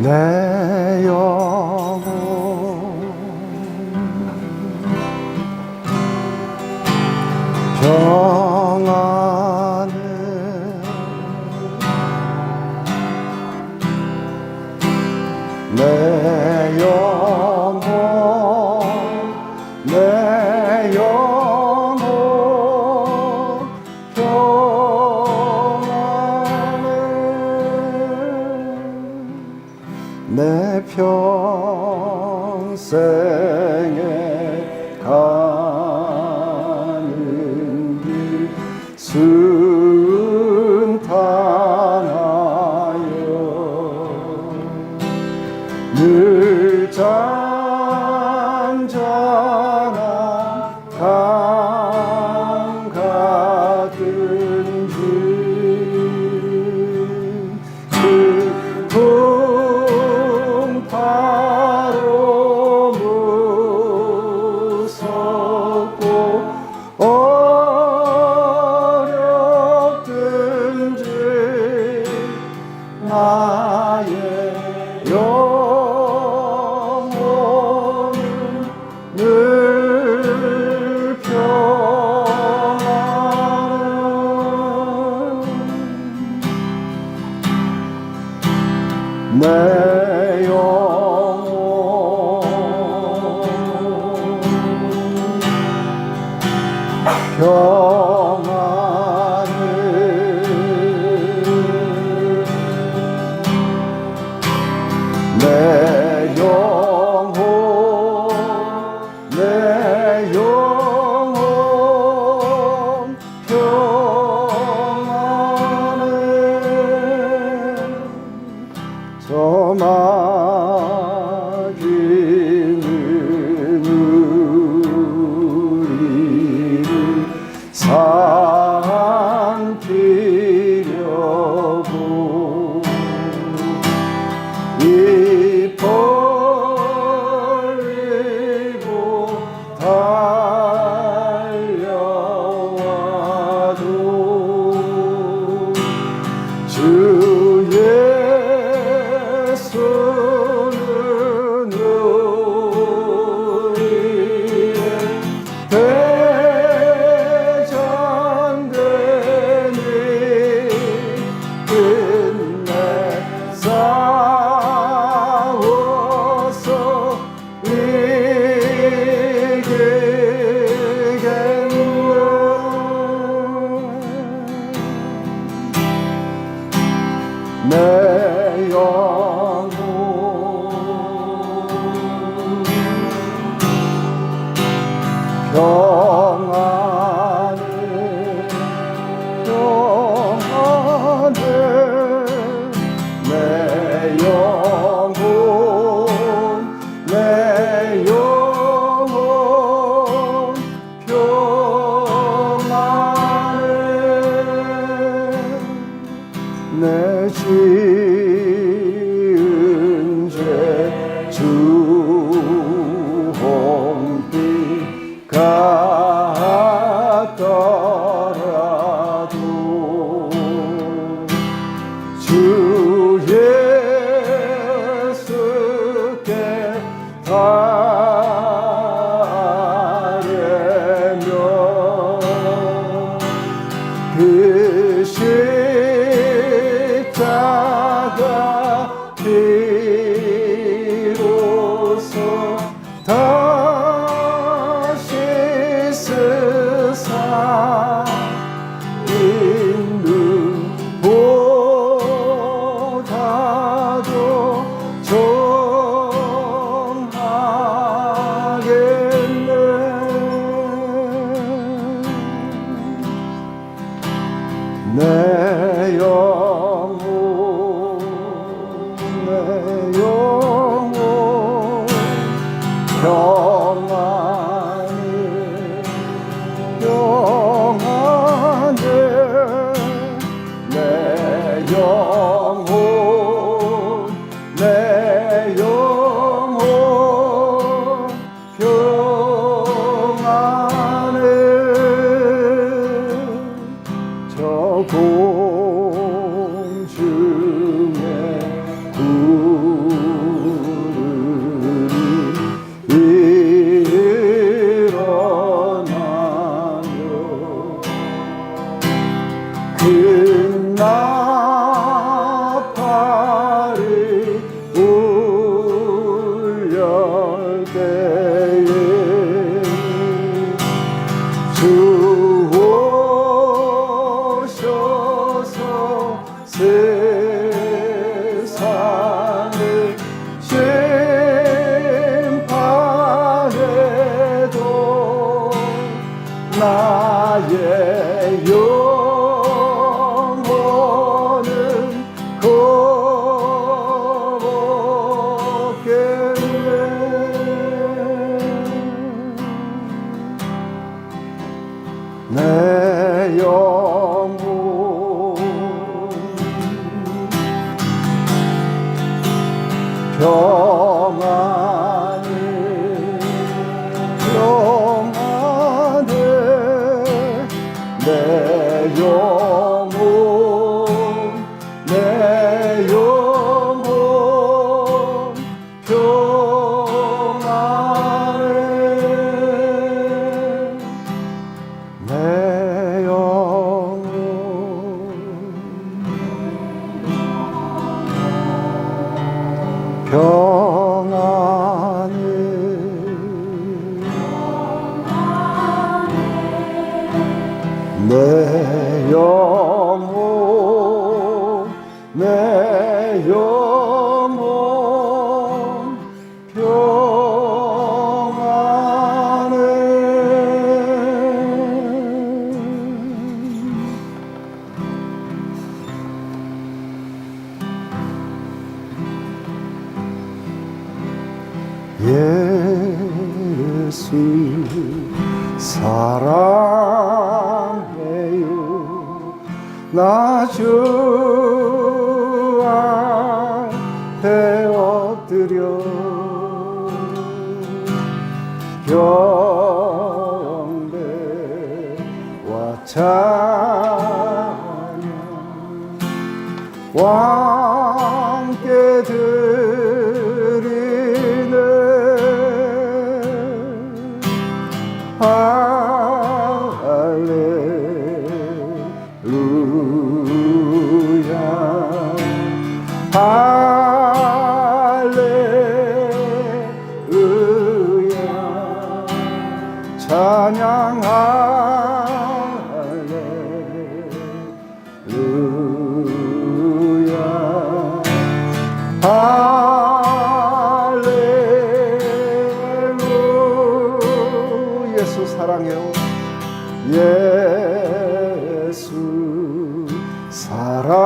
내 영혼 평안을 내 영혼 평안을 내 평생에 가는 길 순탄하여 늘 잔잔한 강 같은지 그 풍파로 무섭고 어렵든지 나의 영혼은 늘 평안을 내 영혼 평안을 내 영혼 평안을 저 마귀는 우리를 삼키려고 입 벌리고 달려와도 주 예수는 우리의 대장되니 끝내 싸워서 이기겠네 내 영혼 평안을 내 영혼 평안을 내 지은 죄 주홍빛 같더라도 주 예수께 달려면 그 십자가 비로소 다시 쓰사 있는 보다도 정하겠네 내 영혼 평안을 내 영혼 평안을 저 공중의 구 세상을 심판해도 나의 영혼은 걷겠네. 내 영혼 평안해 평안해. 내 영혼 내 영혼 평안해. 내 영혼 평안해 내 영혼 내 영혼 평안해. 예수 사랑해요. 나 주 앞에 엎드려 경배와 찬양 함께 드리네. 할렐루야 할렐루야 찬양 할렐루야 할렐루야. 예수 사랑해요. 예수 사랑해요.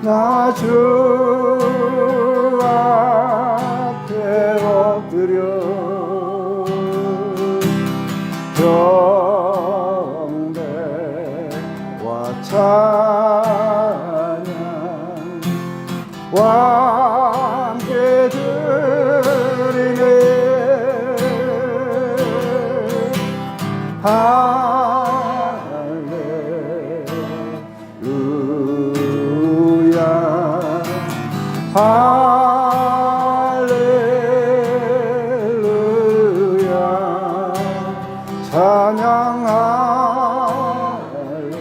나 주 앞에 엎드려 경배와 찬양 함께 드리네. 할렐루야 할렐루야 찬양 할렐루야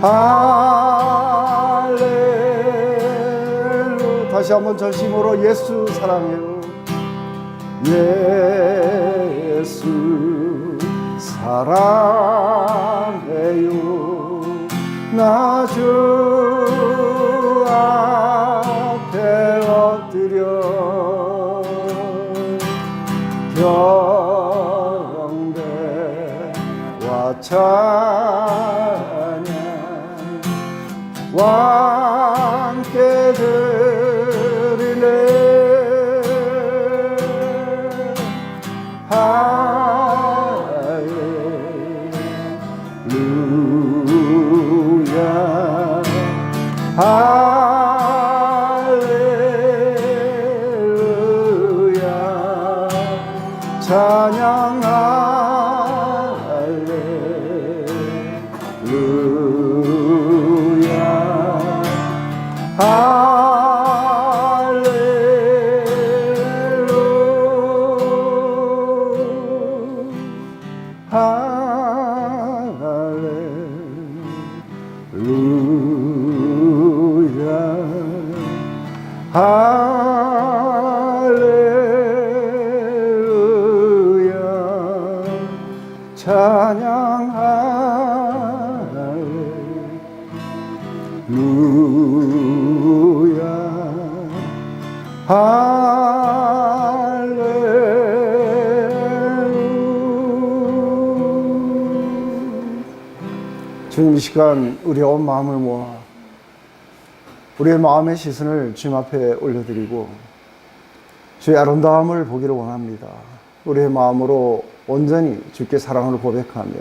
할렐루야. 다시 한번 전심으로 예수 사랑해요. 예수 사랑해요. 나 주 앞에 엎드려 경배와 찬양 함께 드리네. 할렐루야 할렐루야 찬양 할렐루야 할렐루야. 주님, 이 시간 우리의 온 마음을 모아 우리의 마음의 시선을 주님 앞에 올려드리고 주의 아름다움을 보기를 원합니다. 우리의 마음으로 온전히 주께 사랑을 고백하며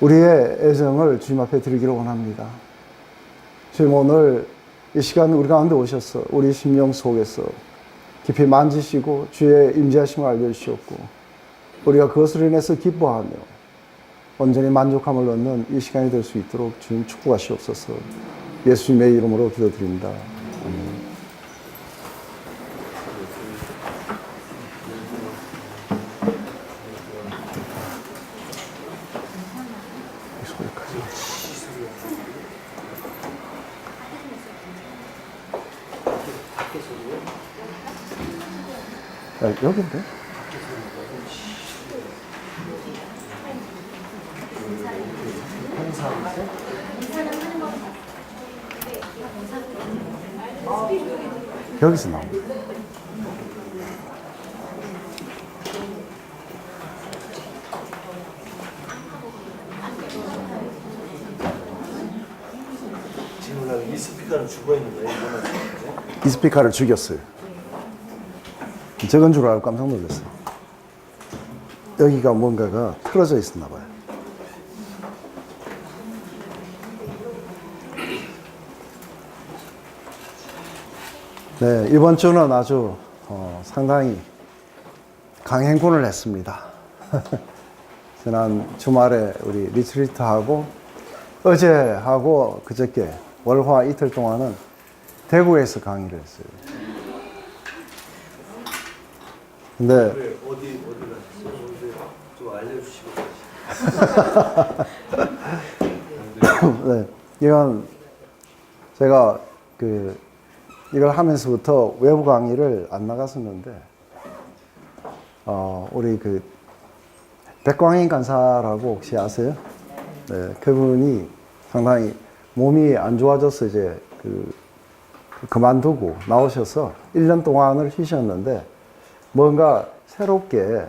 우리의 애정을 주님 앞에 드리기를 원합니다. 주님, 오늘 이 시간 우리 가운데 오셔서 우리 심령 속에서 깊이 만지시고 주의 임재하심을 알려주시옵고 우리가 그것을 인해서 기뻐하며 온전히 만족함을 얻는 이 시간이 될 수 있도록 주님 축복하시옵소서. 예수님의 이름으로 기도드립니다. 아멘. 여긴데? 여기서 나옵니다. 지금 이 스피커는 죽어 있는 거예요? 이 스피커를 죽였어요. 저건 줄 알고 깜짝 놀랐어요. 여기가 뭔가가 틀어져 있었나 봐요. 네, 이번 주는 아주 상당히 강행군을 했습니다. 지난 주말에 우리 리트리트하고 어제하고 그저께 월화 이틀 동안은 대구에서 강의를 했어요. 근데 어디 가셨어요? 좀 알려주시고. 네, 이건 제가 이걸 하면서부터 외부 강의를 안 나갔었는데, 우리 백광인 간사라고 혹시 아세요? 네, 그분이 상당히 몸이 안 좋아져서 이제 그만두고 나오셔서 1년 동안을 쉬셨는데, 뭔가 새롭게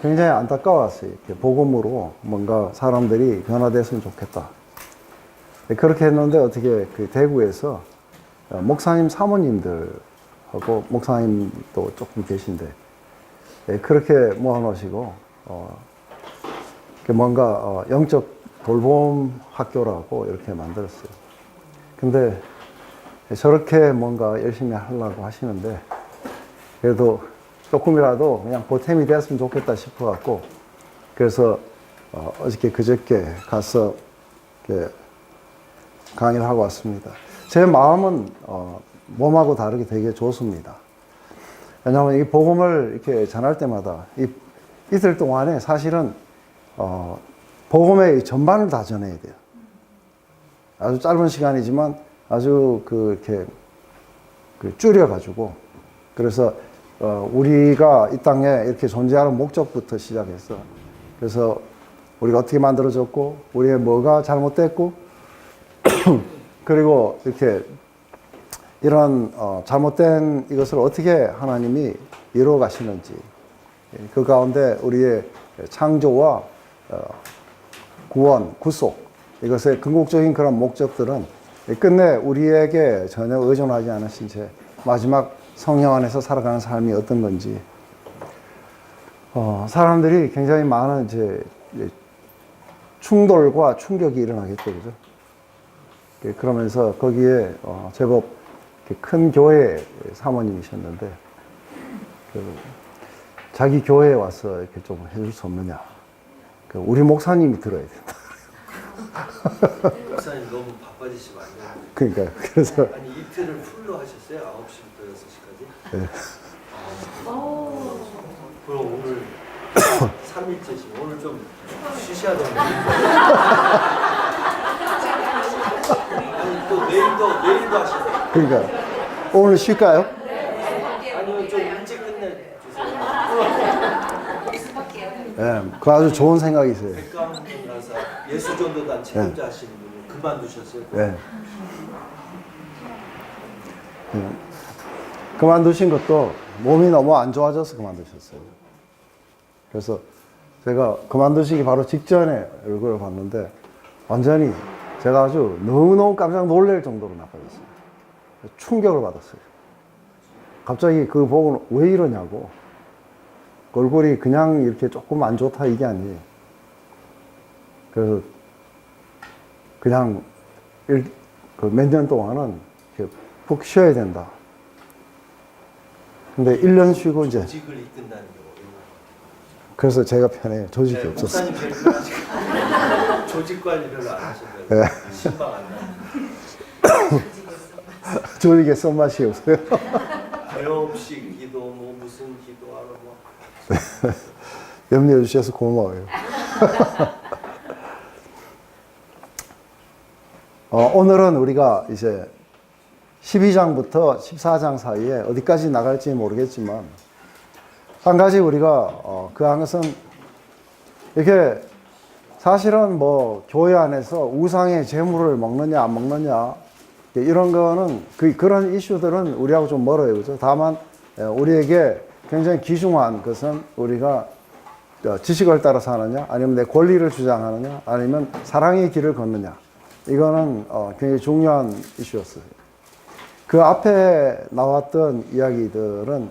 굉장히 안타까웠어요. 이렇게 복음으로 뭔가 사람들이 변화됐으면 좋겠다. 네, 그렇게 했는데 어떻게 대구에서 목사님 사모님들하고 목사님도 조금 계신데 그렇게 모아놓으시고 뭔가 영적 돌봄 학교라고 이렇게 만들었어요. 근데 저렇게 뭔가 열심히 하려고 하시는데 그래도 조금이라도 그냥 보탬이 되었으면 좋겠다 싶어갖고 그래서 어저께 그저께 가서 강의를 하고 왔습니다. 제 마음은 몸하고 다르게 되게 좋습니다. 왜냐하면 이 복음을 이렇게 전할 때마다 이틀 동안에 사실은 복음의 전반을 다 전해야 돼요. 아주 짧은 시간이지만 아주 이렇게 줄여가지고 그래서 우리가 이 땅에 이렇게 존재하는 목적부터 시작해서 그래서 우리가 어떻게 만들어졌고 우리의 뭐가 잘못됐고 그리고 이렇게 이런 잘못된 이것을 어떻게 하나님이 이루어 가시는지 그 가운데 우리의 창조와 구원, 구속 이것의 궁극적인 그런 목적들은 끝내 우리에게 전혀 의존하지 않으신 채 마지막 성령 안에서 살아가는 삶이 어떤 건지 사람들이 굉장히 많은 이제 충돌과 충격이 일어나겠죠, 그죠? 그러면서 거기에 제법 큰 교회 사모님이셨는데 자기 교회에 와서 이렇게 좀 해줄 수 없느냐? 우리 목사님이 들어야 된다. 목사님 너무 바빠지시면 안 돼요. 그러니까요. 그래서 아니 이틀을 풀로 하셨어요? 9시부터 6시까지? 네. 그럼 오늘 3일째시면 오늘 좀 쉬셔야 됩니다. 아니 또 내일도 하시네요. 그러니까 오늘 쉴까요? 아니면 좀 일찍 끝내주세요. 예, 그 아주 좋은 생각이세요. 백가훈 변호사 예수전도단 책임자 하시는 분이 그만두셨어요. 예. 그만두신 것도 몸이 너무 안 좋아져서 그만두셨어요. 그래서 제가 그만두시기 바로 직전에 얼굴을 봤는데 완전히 제가 아주 너무너무 깜짝 놀랄 정도로 나빠졌어요. 충격을 받았어요. 갑자기 그 보고 왜 이러냐고. 얼굴이 그냥 이렇게 조금 안 좋다 이게 아니에요. 그래서 그냥 몇 년 동안은 이렇게 푹 쉬어야 된다. 근데 1년 쉬고 이제 조직을 이끈다는 게 그래서 제가 편해요. 조직이 네, 없었어요. 목사님 별로 아직 조직 관리 별로 안 하신다고 네. 신방 안 나요. 조직에 손맛이 없어요. 개업식 기도 뭐 무슨 기도하러 뭐 염려해 주셔서 고마워요. 오늘은 우리가 이제 12장부터 14장 사이에 어디까지 나갈지 모르겠지만 한 가지 우리가 그 한 것은 이렇게 사실은 뭐 교회 안에서 우상의 재물을 먹느냐 안 먹느냐 이런 거는 그런 이슈들은 우리하고 좀 멀어요. 그죠? 다만 우리에게 굉장히 귀중한 것은 우리가 지식을 따라 사느냐 아니면 내 권리를 주장하느냐 아니면 사랑의 길을 걷느냐 이거는 굉장히 중요한 이슈였어요. 그 앞에 나왔던 이야기들은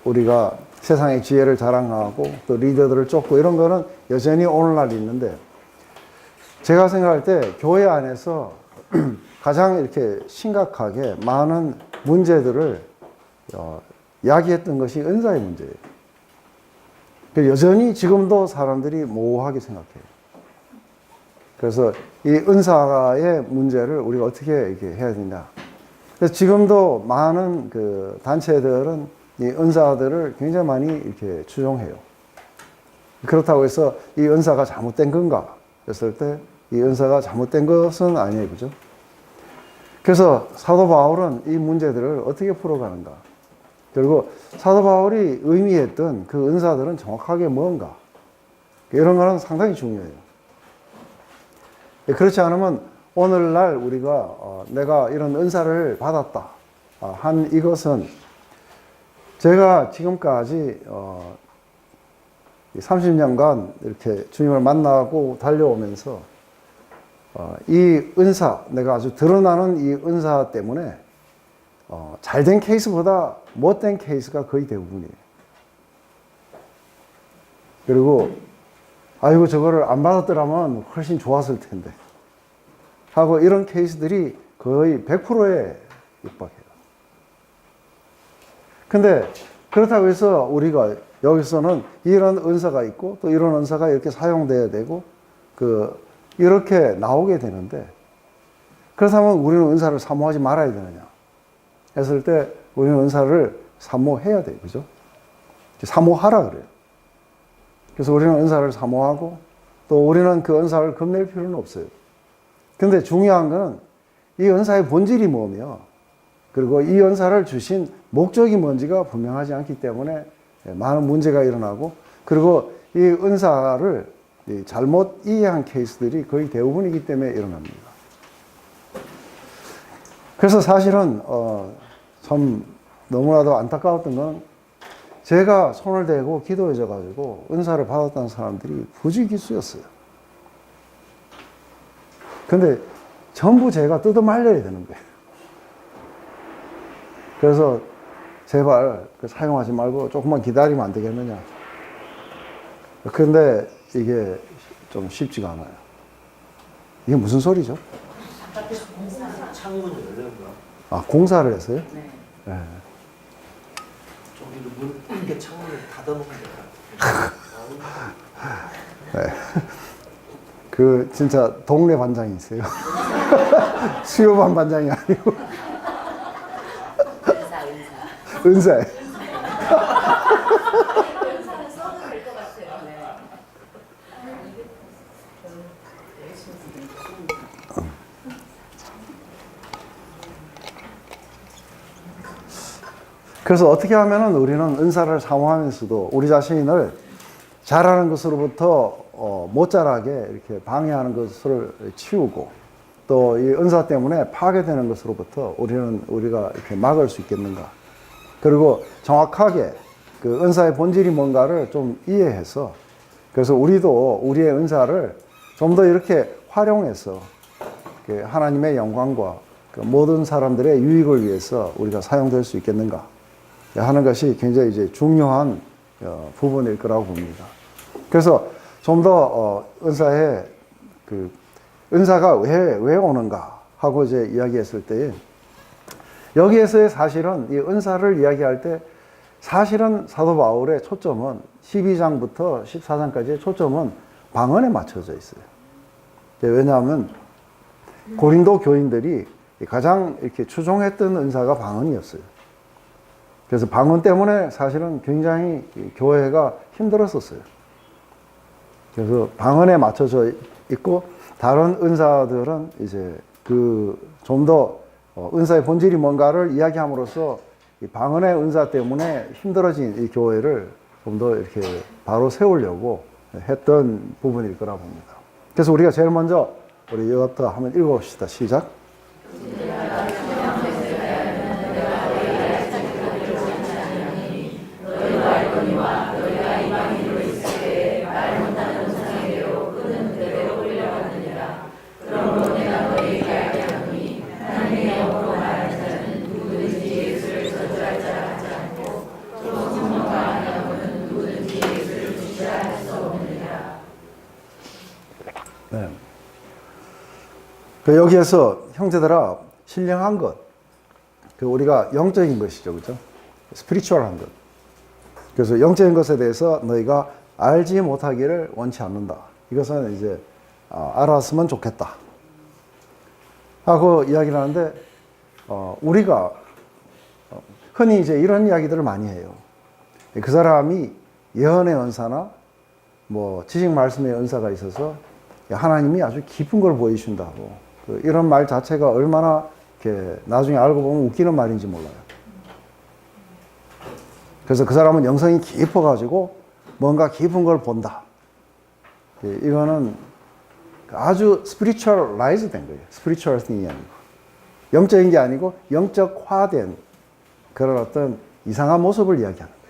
우리가 세상의 지혜를 자랑하고 또 리더들을 쫓고 이런 거는 여전히 오늘날 있는데 제가 생각할 때 교회 안에서 가장 이렇게 심각하게 많은 문제들을 야기했던 것이 은사의 문제예요. 여전히 지금도 사람들이 모호하게 생각해요. 그래서 이 은사의 문제를 우리가 어떻게 이렇게 해야 되냐. 그래서 지금도 많은 그 단체들은 이 은사들을 굉장히 많이 이렇게 추종해요. 그렇다고 해서 이 은사가 잘못된 건가? 했을 때 이 은사가 잘못된 것은 아니에요. 그죠? 그래서 사도 바울은 이 문제들을 어떻게 풀어가는가? 그리고 사도 바울이 의미했던 그 은사들은 정확하게 뭔가? 이런 거는 상당히 중요해요. 그렇지 않으면 오늘날 우리가 내가 이런 은사를 받았다 한 이것은 제가 지금까지 30년간 이렇게 주님을 만나고 달려오면서 이 은사, 내가 아주 드러나는 이 은사 때문에 잘된 케이스보다 못된 케이스가 거의 대부분이에요. 그리고 아이고 저거를 안 받았더라면 훨씬 좋았을 텐데 하고 이런 케이스들이 거의 100%에 육박해요. 근데 그렇다고 해서 우리가 여기서는 이런 은사가 있고 또 이런 은사가 이렇게 사용돼야 되고 이렇게 나오게 되는데 그렇다면 우리는 은사를 사모하지 말아야 되느냐 했을 때 우리는 은사를 사모해야 돼요. 그죠? 사모하라 그래요. 그래서 우리는 은사를 사모하고 또 우리는 그 은사를 겁낼 필요는 없어요. 근데 중요한 거는 이 은사의 본질이 뭐며 그리고 이 은사를 주신 목적이 뭔지가 분명하지 않기 때문에 많은 문제가 일어나고 그리고 이 은사를 잘못 이해한 케이스들이 거의 대부분이기 때문에 일어납니다. 그래서 사실은 참 너무나도 안타까웠던 건 제가 손을 대고 기도해줘 가지고 은사를 받았다는 사람들이 부지기수였어요. 근데 전부 제가 뜯어 말려야 되는 거예요. 그래서 제발 사용하지 말고 조금만 기다리면 안 되겠느냐. 근데 이게 좀 쉽지가 않아요. 이게 무슨 소리죠? 창문이 열린 거야. 아, 공사를 했어요? 네. 네. 저기도 문 이렇게 창문을 닫아놓으면 네. 그 진짜 동네 반장이 있어요. 수요반 반장이 아니고 은사에. 은사는 써도 될 것 같아요. 네. 그래서 어떻게 하면은 우리는 은사를 사모하면서도 우리 자신을 잘하는 것으로부터 못 자라게 이렇게 방해하는 것을 치우고 또 이 은사 때문에 파괴되는 것으로부터 우리가 이렇게 막을 수 있겠는가. 그리고 정확하게 그 은사의 본질이 뭔가를 좀 이해해서 그래서 우리도 우리의 은사를 좀 더 이렇게 활용해서 하나님의 영광과 그 모든 사람들의 유익을 위해서 우리가 사용될 수 있겠는가 하는 것이 굉장히 이제 중요한 부분일 거라고 봅니다. 그래서 좀 더 은사의 그 은사가 왜 오는가 하고 이제 이야기했을 때에 여기에서의 사실은 이 은사를 이야기할 때 사실은 사도 바울의 초점은 12장부터 14장까지의 초점은 방언에 맞춰져 있어요. 왜냐하면 고린도 교인들이 가장 이렇게 추종했던 은사가 방언이었어요. 그래서 방언 때문에 사실은 굉장히 교회가 힘들었었어요. 그래서 방언에 맞춰져 있고 다른 은사들은 이제 그 좀 더 은사의 본질이 뭔가를 이야기함으로써 이 방언의 은사 때문에 힘들어진 이 교회를 좀 더 이렇게 바로 세우려고 했던 부분일 거라 봅니다. 그래서 우리가 제일 먼저 우리 이것부터 한번 읽어봅시다. 시작. 네. 그 여기에서 형제들아 신령한 것, 그 우리가 영적인 것이죠, 그렇죠? 스피리추얼한 것. 그래서 영적인 것에 대해서 너희가 알지 못하기를 원치 않는다. 이것은 이제 알았으면 좋겠다 하고 이야기를 하는데 우리가 흔히 이제 이런 이야기들을 많이 해요. 그 사람이 예언의 은사나 뭐 지식 말씀의 은사가 있어서 하나님이 아주 깊은 걸 보여주신다고 이런 말 자체가 얼마나 이렇게 나중에 알고 보면 웃기는 말인지 몰라요. 그래서 그 사람은 영성이 깊어가지고 뭔가 깊은 걸 본다. 이거는 아주 스피리추얼라이즈 된 거예요. 스피리추얼 띵이 아니고 영적인 게 아니고 영적화된 그런 어떤 이상한 모습을 이야기하는 거예요.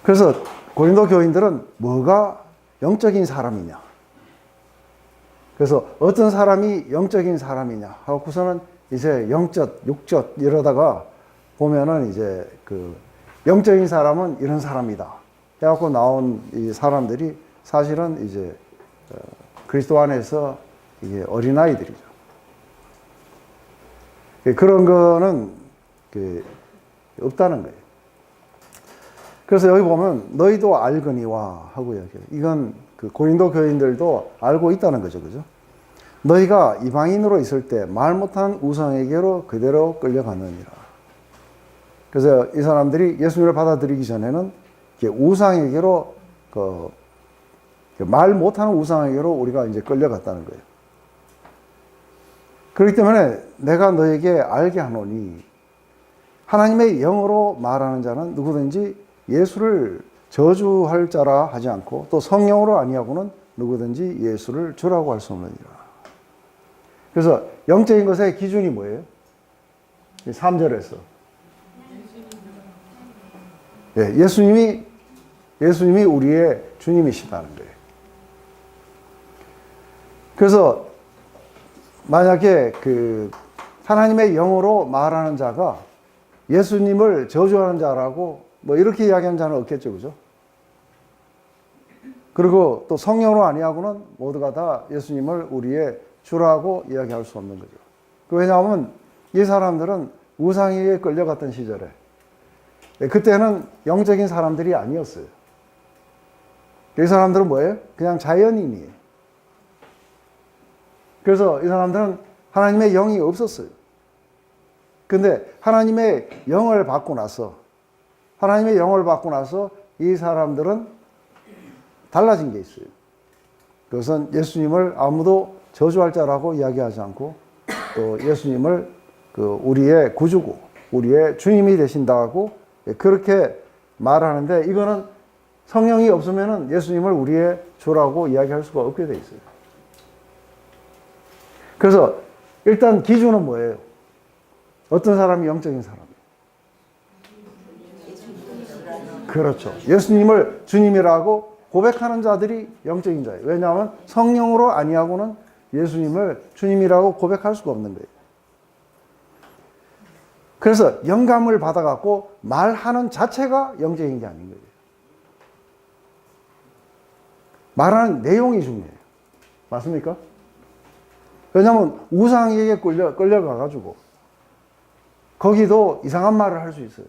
그래서 고린도 교인들은 뭐가 영적인 사람이냐. 그래서 어떤 사람이 영적인 사람이냐 하고서는 이제 영적, 육적 이러다가 보면은 이제 그 영적인 사람은 이런 사람이다. 해갖고 나온 이 사람들이 사실은 이제 그리스도 안에서 이게 어린아이들이죠. 그런 거는 없다는 거예요. 그래서 여기 보면 너희도 알거니와 하고 이야기해요. 이건 그 고린도 교인들도 알고 있다는 거죠. 그죠? 너희가 이방인으로 있을 때 말 못하는 우상에게로 그대로 끌려갔느니라. 그래서 이 사람들이 예수님을 받아들이기 전에는 우상에게로 말 못하는 우상에게로 우리가 이제 끌려갔다는 거예요. 그렇기 때문에 내가 너에게 알게 하노니 하나님의 영으로 말하는 자는 누구든지 예수를 저주할 자라 하지 않고 또 성령으로 아니하고는 누구든지 예수를 주라고 할 수 없느니라. 그래서 영적인 것의 기준이 뭐예요? 3절에서 예수님이 우리의 주님이시다는 거예요. 그래서 만약에 그 하나님의 영으로 말하는 자가 예수님을 저주하는 자라고 뭐 이렇게 이야기하는 자는 없겠죠, 그죠? 그리고 또 성령으로 아니하고는 모두가 다 예수님을 우리의 주라고 이야기할 수 없는 거죠. 왜냐하면 이 사람들은 우상에게 끌려갔던 시절에 그때는 영적인 사람들이 아니었어요. 이 사람들은 뭐예요? 그냥 자연인이에요. 그래서 이 사람들은 하나님의 영이 없었어요. 근데 하나님의 영을 받고 나서 이 사람들은 달라진 게 있어요. 그것은 예수님을 아무도 저주할 자라고 이야기하지 않고 또 예수님을 우리의 구주고 우리의 주님이 되신다고 그렇게 말하는데 이거는 성령이 없으면은 예수님을 우리의 주라고 이야기할 수가 없게 돼 있어요. 그래서 일단 기준은 뭐예요? 어떤 사람이 영적인 사람이에요? 그렇죠. 예수님을 주님이라고 고백하는 자들이 영적인 자예요. 왜냐하면 성령으로 아니하고는 예수님을 주님이라고 고백할 수가 없는 거예요. 그래서 영감을 받아갖고 말하는 자체가 영적인 게 아닌 거예요. 말하는 내용이 중요해요. 맞습니까? 왜냐하면 우상에게 끌려가가지고 거기도 이상한 말을 할 수 있어요.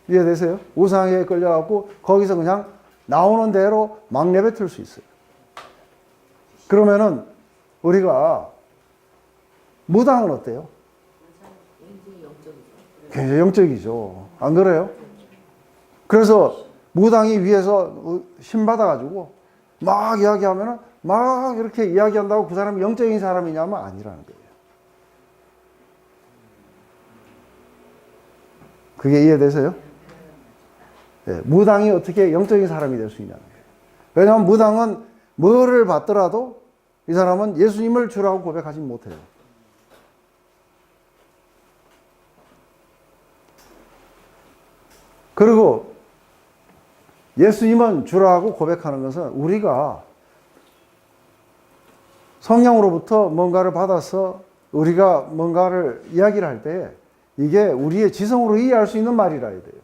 이해되세요? 우상에게 끌려가고 거기서 그냥 나오는 대로 막 내뱉을 수 있어요. 그러면은 우리가 무당은 어때요? 굉장히 영적이죠. 안 그래요? 그래서 무당이 위에서 힘 받아가지고 막 이야기하면은 막 이렇게 이야기한다고 그 사람이 영적인 사람이냐면 아니라는 거예요. 그게 이해되세요? 네, 무당이 어떻게 영적인 사람이 될 수 있냐는 거예요. 왜냐하면 무당은 뭐를 받더라도 이 사람은 예수님을 주라고 고백하지 못해요. 그리고 예수님은 주라고 고백하는 것은 우리가 성령으로부터 뭔가를 받아서 우리가 뭔가를 이야기를 할 때 이게 우리의 지성으로 이해할 수 있는 말이라 해야 돼요.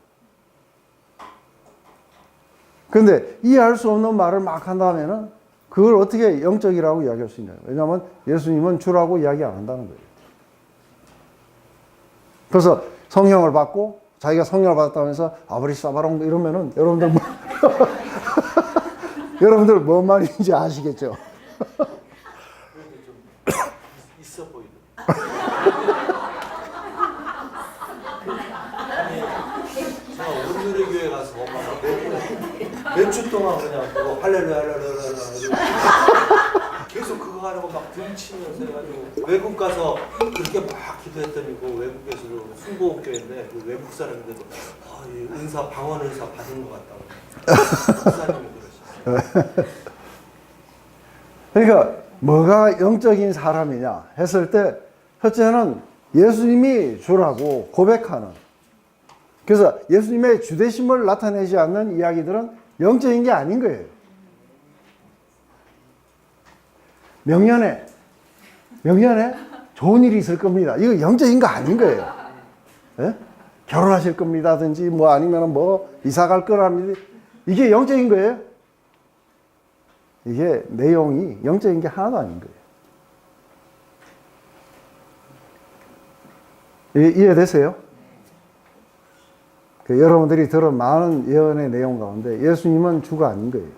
그런데 이해할 수 없는 말을 막 한다면은 그걸 어떻게 영적이라고 이야기할 수 있나요? 왜냐하면 예수님은 주라고 이야기 안 한다는 거예요. 그래서 성령을 받고 자기가 성령을 받았다면서 아브리 사바롱 이러면은 여러분들 뭐 여러분들 뭔 말인지 아시겠죠? 좀 있어 보이는. 제가 오늘의 교회 가서 엄마가 몇 주 동안 그냥 그거 할렐루야 할렐루야 계속 그거 하려고 막 등치면서 해가지고 외국 가서 그렇게 막 기도했더니 그 외국에서도 순복음교회인데 그 외국 사람인데도 이 은사 방언 은사 받은 것 같다고 목사님이 그러셨어요. 그러니까 뭐가 영적인 사람이냐 했을 때 첫째는 예수님이 주라고 고백하는, 그래서 예수님의 주되심을 나타내지 않는 이야기들은 영적인 게 아닌 거예요. 명년에 좋은 일이 있을 겁니다. 이거 영적인 거 아닌 거예요. 예? 결혼하실 겁니다든지 뭐 아니면 뭐 이사 갈 거랍니다. 이게 영적인 거예요. 이게 내용이 영적인 게 하나도 아닌 거예요. 이해되세요? 여러분들이 들은 많은 예언의 내용 가운데 예수님은 주가 아닌 거예요.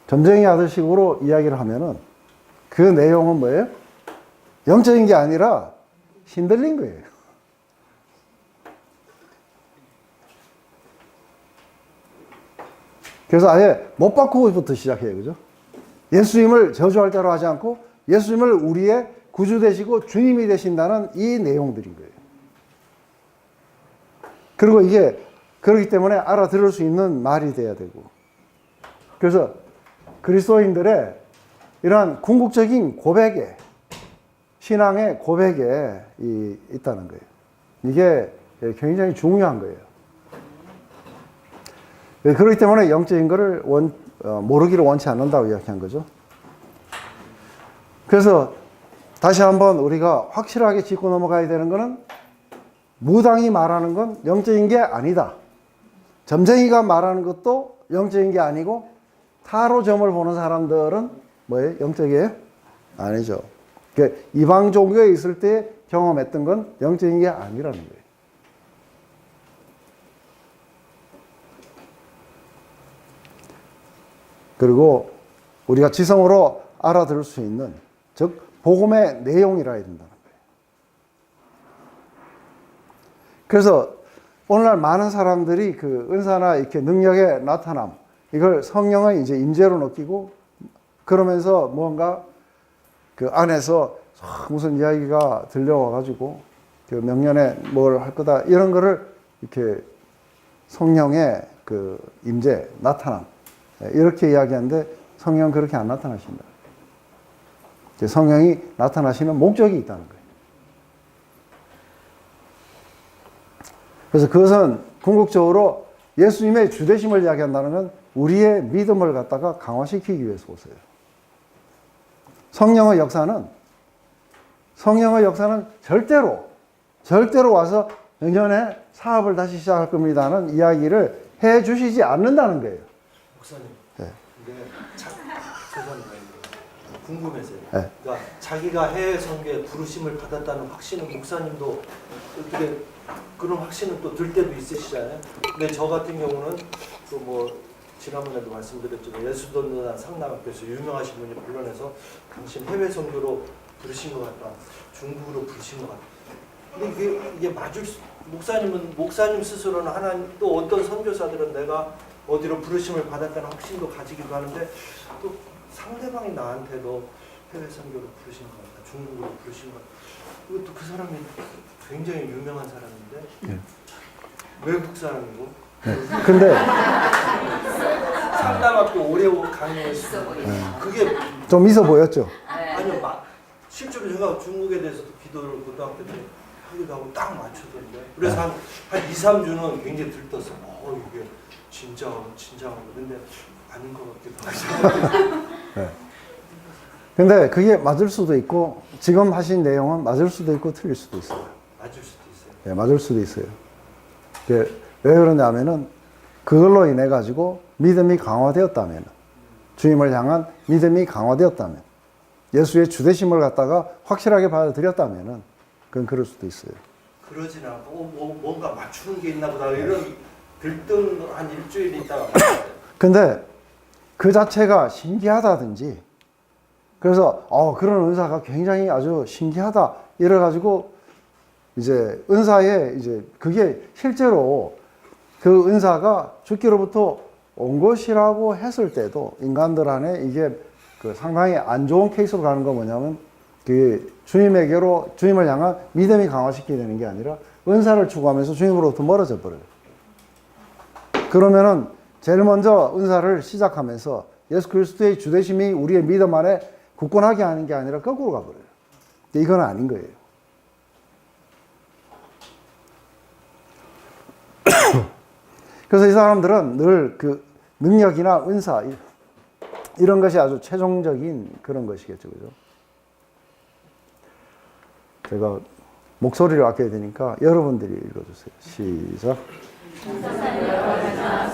점쟁이 아저씨식으로 이야기를 하면은 그 내용은 뭐예요? 영적인 게 아니라 힘들린 거예요. 그래서 아예 못 바꾸고부터 시작해요. 그죠? 예수님을 저주할 대로 하지 않고 예수님을 우리의 구주 되시고 주님이 되신다는 이 내용들인 거예요. 그리고 이게 그렇기 때문에 알아들을 수 있는 말이 돼야 되고, 그래서 그리스도인들의 이러한 궁극적인 고백에, 신앙의 고백에 있다는 거예요. 이게 굉장히 중요한 거예요. 그렇기 때문에 영적인 것을 모르기를 원치 않는다고 이야기한 거죠. 그래서 다시 한번 우리가 확실하게 짚고 넘어가야 되는 것은 무당이 말하는 건 영적인 게 아니다. 점쟁이가 말하는 것도 영적인 게 아니고 타로 점을 보는 사람들은 뭐예요? 영적이에요? 아니죠. 그러니까 이방 종교에 있을 때 경험했던 건 영적인 게 아니라는 거예요. 그리고 우리가 지성으로 알아들을 수 있는, 즉 복음의 내용이라 해야 된다는 거예요. 그래서 오늘날 많은 사람들이 그 은사나 이렇게 능력의 나타남, 이걸 성령의 이제 임재로 느끼고 그러면서 뭔가 그 안에서 무슨 이야기가 들려와가지고 그 명년에 뭘 할 거다 이런 거를 이렇게 성령의 그 임재, 나타남 이렇게 이야기하는데 성령은 그렇게 안 나타나신다. 성령이 나타나시는 목적이 있다는 거예요. 그래서 그것은 궁극적으로 예수님의 주되심을 이야기한다는 건 우리의 믿음을 갖다가 강화시키기 위해서 오세요. 성령의 역사는 절대로 와서 내년에 사업을 다시 시작할 겁니다는 이야기를 해 주시지 않는다는 거예요. 목사님, 네. 근데 죄송합니다. 궁금해서요. 네. 그러니까 자기가 해외 선교에 부르심을 받았다는 확신은 목사님도 어떻게 그런 확신은 또 들 때도 있으시잖아요. 근데 저 같은 경우는 또 뭐 지난번에도 말씀드렸지만 예수돈노단 상남학교에서 유명하신 분이 불러내서 당신 해외 선교로 부르신 것 같다. 중국으로 부르신 것 같다. 근데 이게 맞을 수, 목사님 스스로는 하나님 또 어떤 선교사들은 내가 어디로 부르심을 받았다는 확신도 가지기도 하는데 또 상대방이 나한테도 해외 선교로 부르신 것 같다. 중국으로 부르신 것 같다. 이것도 그 사람이 굉장히 유명한 사람인데 네. 외국 사람이고 네. 근데 상담학교 오래 강의했어. 그게 좀 있어 보였죠? 아니요, 실제로 제가 중국에 대해서도 기도를 고등학교 때 하기도 하고 딱 맞추던데. 그래서 한 2, 3주는 굉장히 들떴어. 이게 진짜 근데 아닌 것 같기도 하고. 네. 근데 그게 맞을 수도 있고 지금 하신 내용은 맞을 수도 있고 틀릴 수도 있어요. 맞을 수도 있어요. 네, 맞을 수도 있어요. 왜 그러냐면은 그걸로 인해 가지고 믿음이 강화되었다면, 주님을 향한 믿음이 강화되었다면, 예수의 주되심을 갖다가 확실하게 받아들였다면은 그건 그럴 수도 있어요. 그러진 않고 뭔가 맞추는 게 있나 보다 이런 들뜬 한 일주일 있다가 근데 그 자체가 신기하다든지 그래서 그런 은사가 굉장히 아주 신기하다 이래 가지고 이제 은사에 이제 그게 실제로 그 은사가 주께로부터 온 것이라고 했을 때도 인간들 안에 이게 그 상당히 안 좋은 케이스로 가는 거 뭐냐면 그 주님에게로 주님을 향한 믿음이 강화시키게 되는 게 아니라 은사를 추구하면서 주님으로부터 멀어져 버려요. 그러면은 제일 먼저 은사를 시작하면서 예수 그리스도의 주되심이 우리의 믿음 안에 굳건하게 하는 게 아니라 거꾸로 가버려요. 이건 아닌 거예요. 그래서 이 사람들은 늘 그 능력이나 은사 이런 것이 아주 최종적인 그런 것이겠죠, 그죠? 제가 목소리를 아껴야 되니까 여러분들이 읽어주세요. 시작.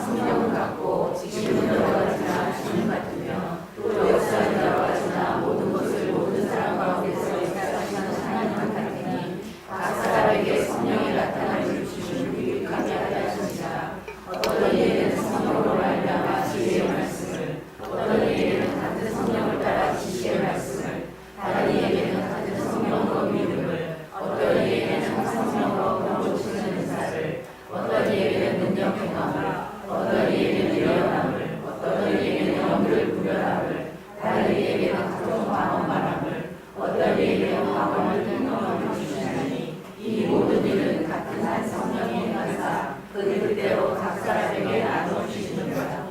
성령을 갖고 지금은 여러 가지나 주님 같으며 또 역사는 여러 가지나 모든 것을 모든 사람 가운데서 역사하시는 하나님 같으니 각 사람에게 성령이 나타남을 주시는 유익하게 하려 하시니라. 어떤 이에게는 성령으로 말미암아 지혜의 말씀을, 어떤 이에게는 같은 성령을 따라 지식의 말씀을, 다른 이에게는 같은 성령으로 믿음을, 어떤 이에게는 성령으로 병고치는 은사를, 어떤 이에게는 능력 행함을, 어떤 이에게는 예언함을, 어떤 이에게는 영을 구별함을, 다른 이에게는 각종 방언 말함을, 어떤 이에게는 방언을 통역함을 주시나니 이 모든 일은 같은 한 성령이 행하사 그대로 각 사람에게 나눠 주시는 거다.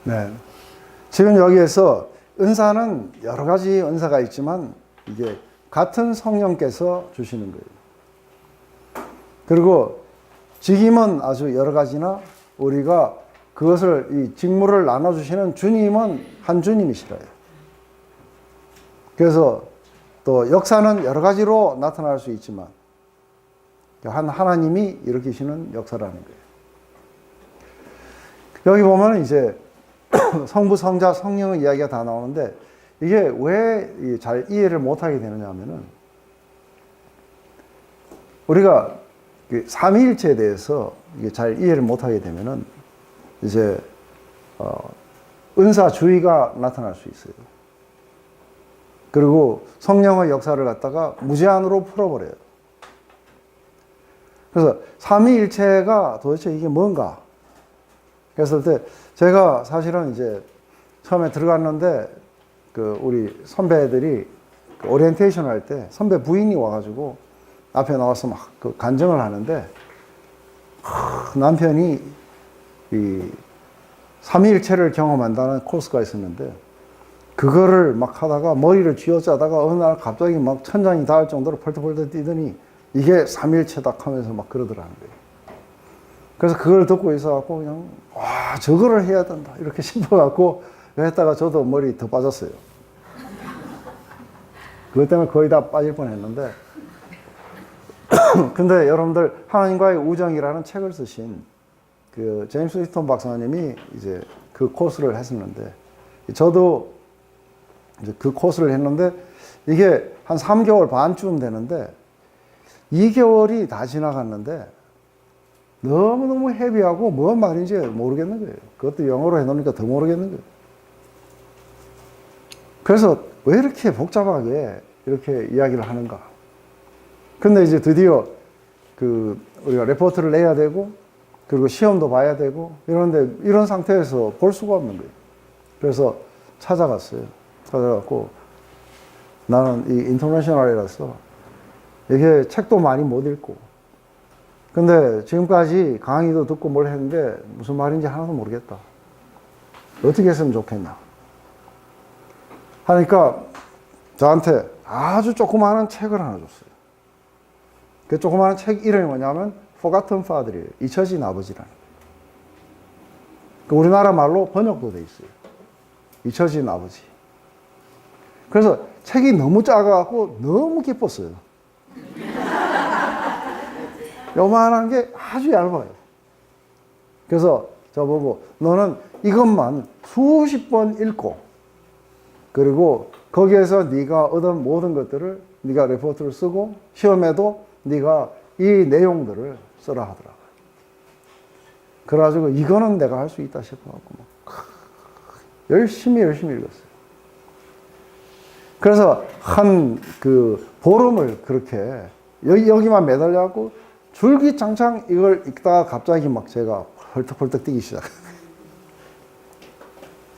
네. 지금 여기에서 은사는 여러 가지 은사가 있지만 이게 같은 성령께서 주시는 거예요. 그리고 직임은 아주 여러 가지나 우리가 그것을 이 직무를 나눠주시는 주님은 한 주님이시라요. 그래서 또 역사는 여러 가지로 나타날 수 있지만 한 하나님이 일으키시는 역사라는 거예요. 여기 보면 이제 성부, 성자, 성령의 이야기가 다 나오는데 이게 왜 잘 이해를 못하게 되느냐 하면은 우리가 삼위일체에 대해서 이게 잘 이해를 못하게 되면은 이제 은사주의가 나타날 수 있어요. 그리고 성령의 역사를 갖다가 무제한으로 풀어버려요. 그래서 삼위일체가 도대체 이게 뭔가? 그랬을 때 제가 사실은 이제 처음에 들어갔는데 그 우리 선배들이 그 오리엔테이션 할 때 선배 부인이 와가지고 앞에 나와서 막 그 간증을 하는데, 남편이 이 삼위일체를 경험한다는 코스가 있었는데, 그거를 막 하다가 머리를 쥐어짜다가 어느 날 갑자기 막 천장이 닿을 정도로 펄떡펄떡 뛰더니 이게 삼위일체다 하면서 막 그러더라는 거예요. 그래서 그걸 듣고 있어갖고 그냥, 와, 저거를 해야 된다. 이렇게 싶어갖고 했다가 저도 머리 더 빠졌어요. 그것 때문에 거의 다 빠질 뻔 했는데. 근데 여러분들, 하나님과의 우정이라는 책을 쓰신 그 제임스 히턴 박사님이 이제 그 코스를 했었는데, 저도 이제 그 코스를 했는데, 이게 한 3개월 반쯤 되는데, 2개월이 다 지나갔는데, 너무너무 헤비하고 뭔 말인지 모르겠는 거예요. 그것도 영어로 해놓으니까 더 모르겠는 거예요. 그래서 왜 이렇게 복잡하게 이렇게 이야기를 하는가. 근데 이제 드디어 우리가 레포트를 내야 되고, 그리고 시험도 봐야 되고, 이런데 이런 상태에서 볼 수가 없는 거예요. 그래서 찾아갔어요. 찾아갖고, 나는 이 인터내셔널이라서 이게 책도 많이 못 읽고, 근데 지금까지 강의도 듣고 뭘 했는데 무슨 말인지 하나도 모르겠다. 어떻게 했으면 좋겠나. 하니까 저한테 아주 조그마한 책을 하나 줬어요. 그 조그마한 책 이름이 뭐냐면 Forgotten Father이에요. 잊혀진 아버지라는. 우리나라 말로 번역도 돼 있어요. 잊혀진 아버지. 그래서 책이 너무 작아갖고 너무 기뻤어요. 요만한 게 아주 얇아요. 그래서 저보고 너는 이것만 수십 번 읽고, 그리고 거기에서 네가 얻은 모든 것들을 네가 레포트를 쓰고 시험에도 네가 이 내용들을 써라 하더라고요. 그래가지고 이거는 내가 할 수 있다 싶어갖고 열심히 읽었어요. 그래서 한 보름을 그렇게 여기만 매달려갖고 줄기창창 이걸 읽다가 갑자기 막 제가 펄떡펄떡 뛰기 시작해요.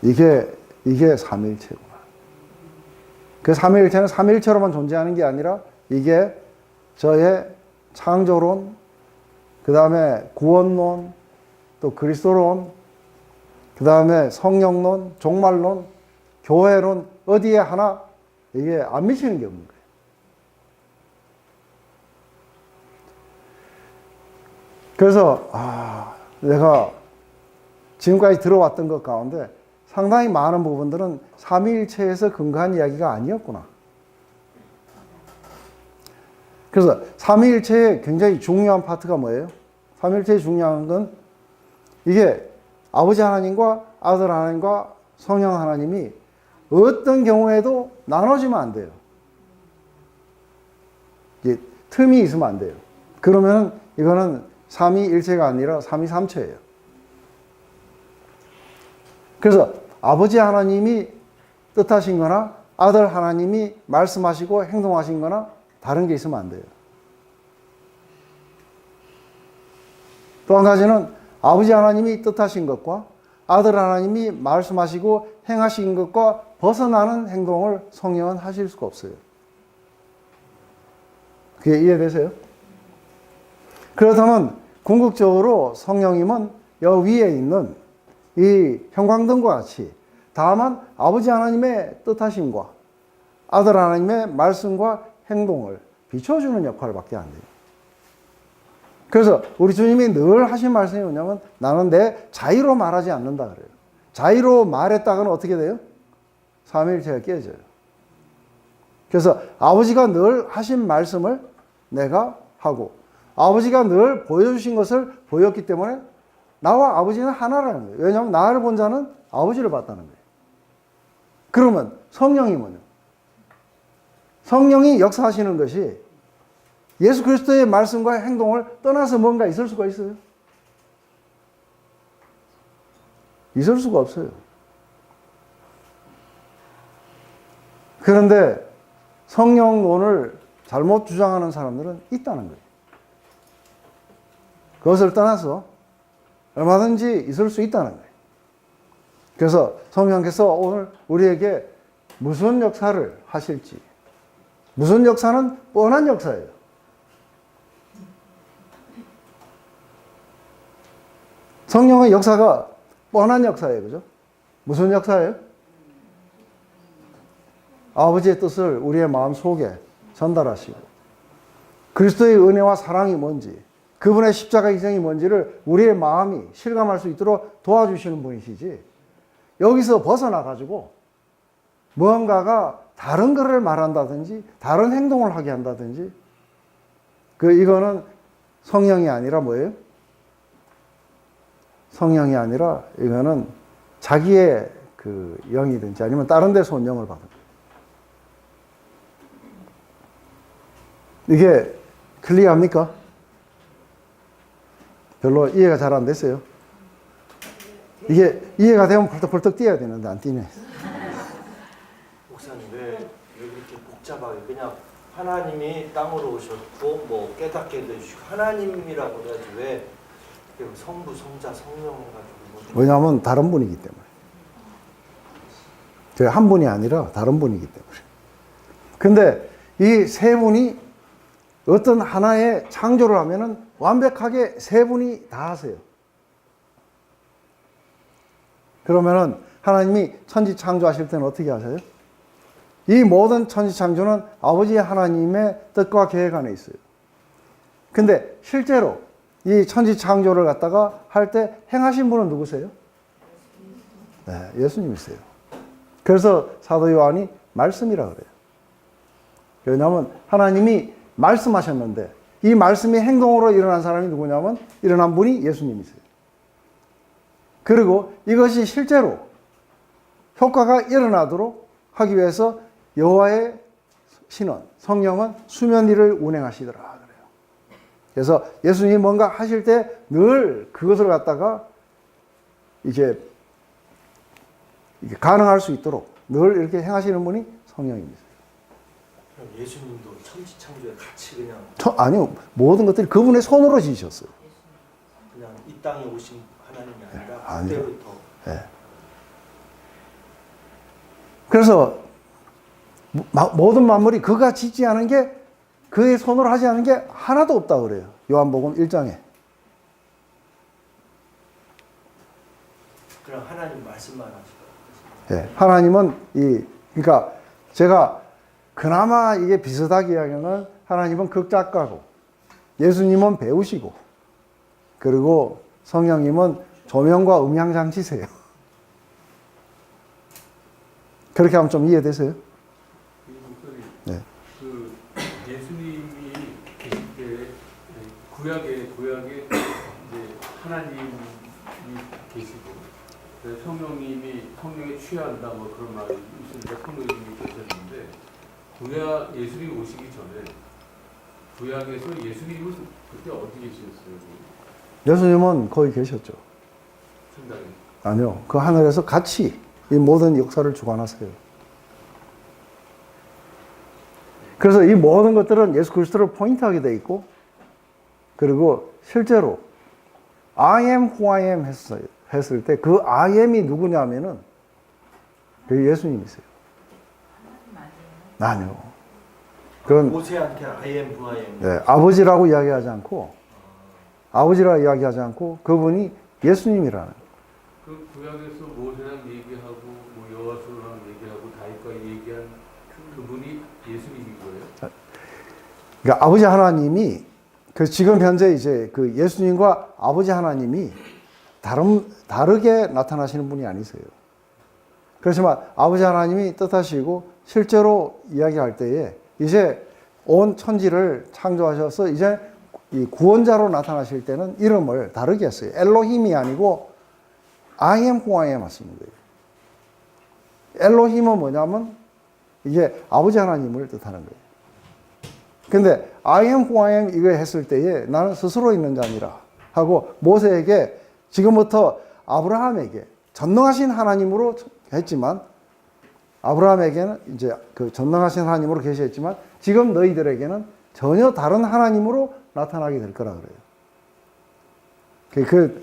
이게 삼위일체구나. 그 삼위일체는 삼위일체로만 존재하는 게 아니라 이게 저의 창조론, 그 다음에 구원론, 또 그리스도론, 그 다음에 성령론, 종말론, 교회론, 어디에 하나 이게 안 미치는 게 없는 거예요. 그래서 내가 지금까지 들어왔던 것 가운데 상당히 많은 부분들은 삼위일체에서 근거한 이야기가 아니었구나. 그래서 삼위일체의 굉장히 중요한 파트가 뭐예요? 삼위일체의 중요한 건 이게 아버지 하나님과 아들 하나님과 성령 하나님이 어떤 경우에도 나눠지면 안 돼요. 이게 틈이 있으면 안 돼요. 그러면 이거는 삼위일체가 아니라 삼위삼체예요. 그래서 아버지 하나님이 뜻하신 거나 아들 하나님이 말씀하시고 행동하신 거나 다른 게 있으면 안 돼요. 또 한 가지는 아버지 하나님이 뜻하신 것과 아들 하나님이 말씀하시고 행하신 것과 벗어나는 행동을 성령은 하실 수가 없어요. 그게 이해되세요? 그렇다면 궁극적으로 성령님은 여 위에 있는 이 형광등과 같이 다만 아버지 하나님의 뜻하심과 아들 하나님의 말씀과 행동을 비춰주는 역할을 밖에 안 돼요. 그래서 우리 주님이 늘 하신 말씀이 뭐냐면 나는 내 자의로 말하지 않는다 그래요. 자의로 말했다가는 어떻게 돼요? 삼위일체가 깨져요. 그래서 아버지가 늘 하신 말씀을 내가 하고 아버지가 늘 보여주신 것을 보였기 때문에 나와 아버지는 하나라는 거예요. 왜냐하면 나를 본 자는 아버지를 봤다는 거예요. 그러면 성령이 뭐냐? 성령이 역사하시는 것이 예수 그리스도의 말씀과 행동을 떠나서 뭔가 있을 수가 있어요? 있을 수가 없어요. 그런데 성령론을 잘못 주장하는 사람들은 있다는 거예요. 그것을 떠나서 얼마든지 있을 수 있다는 거예요. 그래서 성령께서 오늘 우리에게 무슨 역사를 하실지, 무슨 역사는 뻔한 역사예요. 성령의 역사가 뻔한 역사예요. 그죠? 무슨 역사예요? 아버지의 뜻을 우리의 마음 속에 전달하시고 그리스도의 은혜와 사랑이 뭔지 그분의 십자가 희생이 뭔지를 우리의 마음이 실감할 수 있도록 도와주시는 분이시지 여기서 벗어나가지고 무언가가 다른 것을 말한다든지 다른 행동을 하게 한다든지 이거는 성령이 아니라 뭐예요? 성령이 아니라 이거는 자기의 그 영이든지 아니면 다른 데서 온 영을 받은 거예요. 이게 클리어합니까? 별로 이해가 잘 안 됐어요. 이게 이해가 되면 벌떡벌떡 뛰어야 되는데 안 뛰네. 목사님 왜 이렇게 복잡하게 그냥 하나님이 땅으로 오셨고 뭐 깨닫게 해주시고 하나님이라고 해야지 왜 성부, 성자, 성령 해가지고 왜냐하면 다른 분이기 때문에. 한 분이 아니라 다른 분이기 때문에. 근데 이 세 분이 어떤 하나의 창조를 하면은 완벽하게 세 분이 다 하세요. 그러면은 하나님이 천지 창조하실 때는 어떻게 하세요? 이 모든 천지 창조는 아버지 하나님의 뜻과 계획 안에 있어요. 근데 실제로 이 천지 창조를 갖다가 할 때 행하신 분은 누구세요? 네, 예수님이세요. 그래서 사도 요한이 말씀이라 그래요. 왜냐하면 하나님이 말씀하셨는데 이 말씀이 행동으로 일어난 사람이 누구냐면 일어난 분이 예수님이세요. 그리고 이것이 실제로 효과가 일어나도록 하기 위해서 여호와의 신원, 성령은 수면 위를 운행하시더라 그래요. 그래서 예수님이 뭔가 하실 때 늘 그것을 갖다가 이게 가능할 수 있도록 늘 이렇게 행하시는 분이 성령입니다. 예수님도 천지 창조에 같이 그냥 아니요, 모든 것들이 그분의 손으로 지으셨어요. 그냥 이 땅에 오신 하나님이 아니라 아니요. 그때부터 네. 그래서 모든 만물이 그가 짓지 않은 게 그의 손으로 하지 않은 게 하나도 없다 그래요. 요한복음 1장에. 그냥 하나님 말씀만 하시고. 네. 하나님은 그러니까 제가 그나마 이게 비슷하게 이야기하면 하나님은 극작가고 예수님은 배우시고 그리고 성령님은 조명과 음향장치세요. 그렇게 하면 좀 이해되세요? 네. 그 예수님이 계실 때 구약에 이제 하나님이 계시고 성령에 취한다 뭐 그런 말이 있으니까 성령님이 계셨는데 구약 예수님이 오시기 전에 구약에서 예수님은 그때 어디 계셨어요? 예수님은 거기 계셨죠. 천당에. 아니요. 그 하늘에서 같이 이 모든 역사를 주관하세요. 그래서 이 모든 것들은 예수 그리스도를 포인트하게 돼 있고 그리고 실제로 I am who I am 했을 때 그 I am이 누구냐면은 그 예수님이세요. 아니요. 그건 모세한테 I am who I am. 네, 아버지라고 이야기하지 않고 그분이 예수님이라는. 그 구약에서 모세랑 얘기하고 뭐 여호수아랑 얘기하고 다윗과 얘기한 그분이 예수님인 거예요? 그러니까 아버지 하나님이 지금 현재 이제 그 예수님과 아버지 하나님이 다르게 나타나시는 분이 아니세요. 그렇지만 아버지 하나님이 뜻하시고 실제로 이야기할 때에 이제 온 천지를 창조하셔서 이제 이 구원자로 나타나실 때는 이름을 다르게 했어요. 엘로힘이 아니고 I am who I am 하시는 거예요. 엘로힘은 뭐냐면 이게 아버지 하나님을 뜻하는 거예요. 근데 I am who I am 이거 했을 때에 나는 스스로 있는 자니라 하고 모세에게 지금부터 아브라함에게 전능하신 하나님으로 했지만 아브라함에게는 이제 그 전능하신 하나님으로 계시했지만 지금 너희들에게는 전혀 다른 하나님으로 나타나게 될 거라 그래요.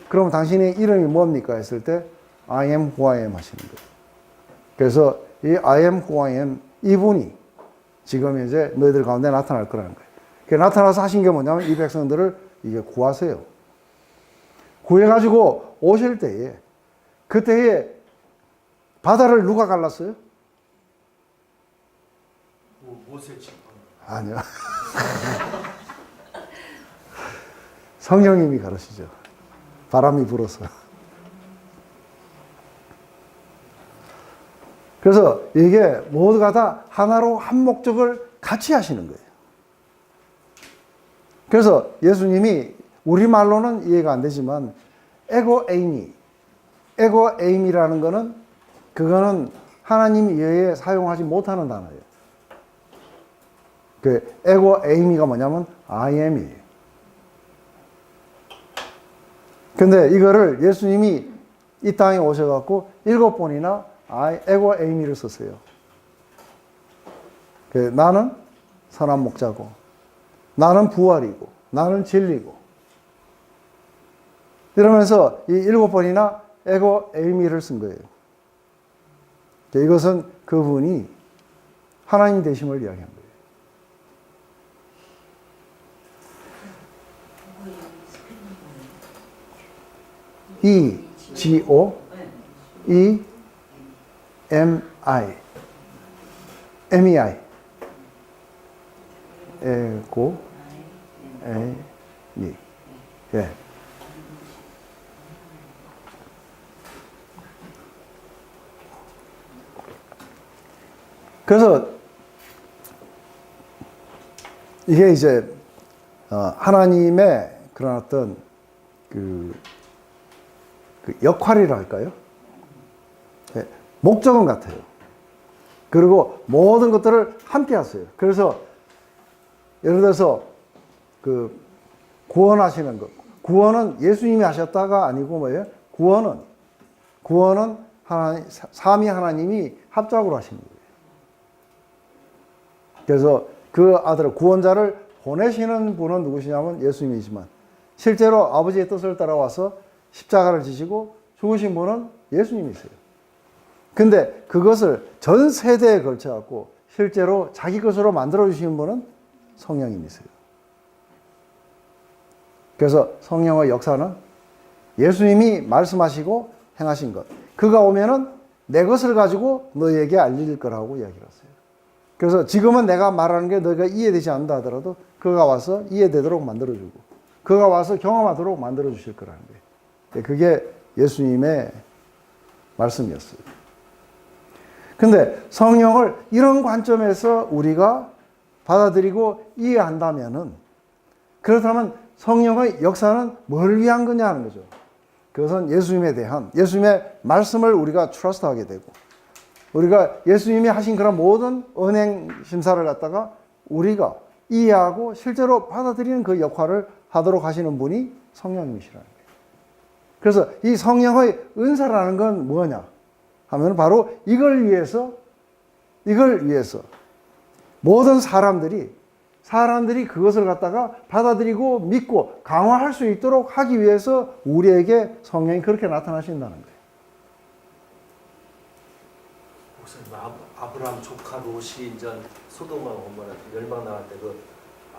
그럼 당신의 이름이 뭡니까 했을 때 I am who I am 하시는 거예요. 그래서 이 I am who I am 이분이 지금 이제 너희들 가운데 나타날 거라는 거예요. 나타나서 하신 게 뭐냐면 이 백성들을 이제 구하세요. 구해가지고 오실 때에, 그때에 바다를 누가 갈랐어요? 모세 지팡이. 아니요. 성령님이 가르치죠. 바람이 불어서. 그래서 이게 모두가 다 하나로 한 목적을 같이 하시는 거예요. 그래서 예수님이 우리말로는 이해가 안 되지만 에고에임이라는 거는 그거는 하나님 이외에 사용하지 못하는 단어예요. 그 에고에이미가 뭐냐면 I am이에요. 근데 이거를 예수님이 이 땅에 오셔갖고 7번이나 에고에이미를 썼어요. 나는 선한 목자고, 나는 부활이고, 나는 진리고. 이러면서 이 7번이나 에고에이미를 쓴 거예요. 이것은 그분이 하나님 되심을 이야기한 거예요. E-G-O-E-M-I M-E-I 에고 에미. 예. 그래서 이게 이제 하나님의 그런 어떤 그 역할이라 할까요? 네, 목적은 같아요. 그리고 모든 것들을 함께 하세요. 그래서 예를 들어서 그 구원하시는 것, 구원은 예수님이 하셨다가 아니고 뭐예요? 구원은 하나님, 삼위 하나님이 합작으로 하시는 거예요. 그래서 그 아들을, 구원자를 보내시는 분은 누구시냐면 예수님이지만 실제로 아버지의 뜻을 따라와서 십자가를 지시고 죽으신 분은 예수님이세요. 근데 그것을 전 세대에 걸쳐갖고 실제로 자기 것으로 만들어주신 분은 성령님이세요. 그래서 성령의 역사는 예수님이 말씀하시고 행하신 것. 그가 오면은 내 것을 가지고 너희에게 알릴 거라고 이야기를 하세요. 그래서 지금은 내가 말하는 게 너희가 이해되지 않는다 하더라도 그가 와서 이해되도록 만들어주고 그가 와서 경험하도록 만들어주실 거라는 거예요. 그게 예수님의 말씀이었어요. 근데 성령을 이런 관점에서 우리가 받아들이고 이해한다면은, 그렇다면 성령의 역사는 뭘 위한 거냐 하는 거죠. 그것은 예수님에 대한, 예수님의 말씀을 우리가 트러스트하게 되고, 우리가 예수님이 하신 그런 모든 은행 심사를 갖다가 우리가 이해하고 실제로 받아들이는 그 역할을 하도록 하시는 분이 성령님이시라는 거예요. 그래서 이 성령의 은사라는 건 뭐냐 하면 바로 이걸 위해서 모든 사람들이 그것을 갖다가 받아들이고 믿고 강화할 수 있도록 하기 위해서 우리에게 성령이 그렇게 나타나신다는 거예요. 목사님, 아브라함 조카 롯이 이제 소돔과 고모라한테 멸망 나갈 때 그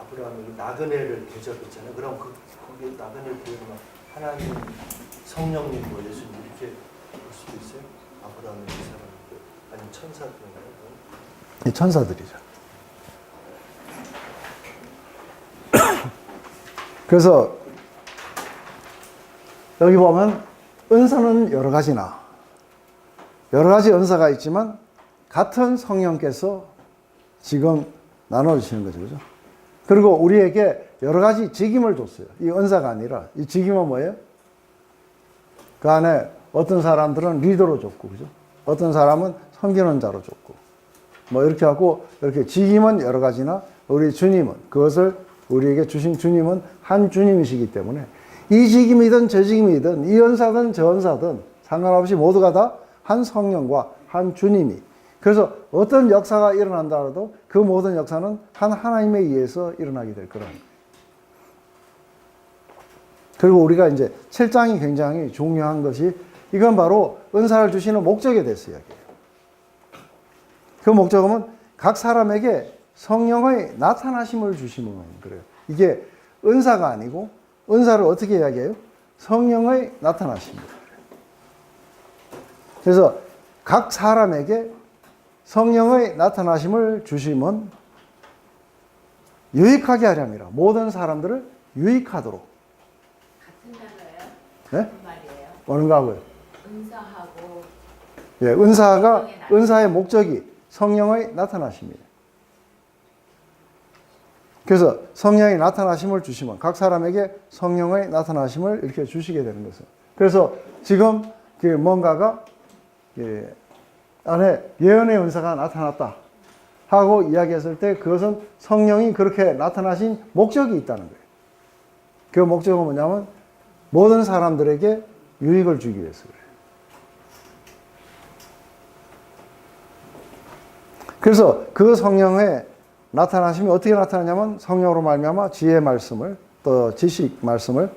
아브라함이 나그네를 대접했잖아요. 그럼 거기 나그네를 대접하면 하나님, 성령님, 뭐 예수님 이렇게 볼 수도 있어요? 아브라함이 그 사람, 아니면 천사들인가요? 이 천사들이죠. 그래서 여기 보면 은사는 여러 가지 은사가 있지만 같은 성령께서 지금 나눠주시는 거죠. 그죠? 그리고 우리에게 여러 가지 직임을 줬어요. 이 은사가 아니라 이 직임은 뭐예요? 그 안에 어떤 사람들은 리더로 줬고, 그죠? 어떤 사람은 섬기는 자로 줬고, 뭐 이렇게 하고, 이렇게 직임은 여러 가지나 우리 주님은, 그것을 우리에게 주신 주님은 한 주님이시기 때문에 이 직임이든 저 직임이든 이 은사든 저 은사든 상관없이 모두가 다 한 성령과 한 주님이, 그래서 어떤 역사가 일어난다 하더라도 그 모든 역사는 한 하나님에 의해서 일어나게 될 거라는 거예요. 그리고 우리가 이제 7장이 굉장히 중요한 것이, 이건 바로 은사를 주시는 목적에 대해서 이야기해요. 그 목적은 각 사람에게 성령의 나타나심을 주시면 그래요. 이게 은사가 아니고, 은사를 어떻게 이야기해요? 성령의 나타나십니다. 그래서 각 사람에게 성령의 나타나심을 주심은 유익하게 하렵니다. 모든 사람들을 유익하도록. 같은 단어예요? 네? 무슨 말이에요? 어느 거하고요? 은사하고 예, 은사가, 은사의 목적이 성령의 나타나심이에요. 그래서 성령의 나타나심을 주시면 각 사람에게 성령의 나타나심을 이렇게 주시게 되는 거죠. 그래서 지금 뭔가가 안에 예언의 은사가 나타났다 하고 이야기했을 때 그것은 성령이 그렇게 나타나신 목적이 있다는 거예요. 그 목적은 뭐냐면 모든 사람들에게 유익을 주기 위해서 그래요. 그래서 그 성령의 나타나심이 어떻게 나타나냐면 성령으로 말미암아 지혜의 말씀을, 또 지식 말씀을,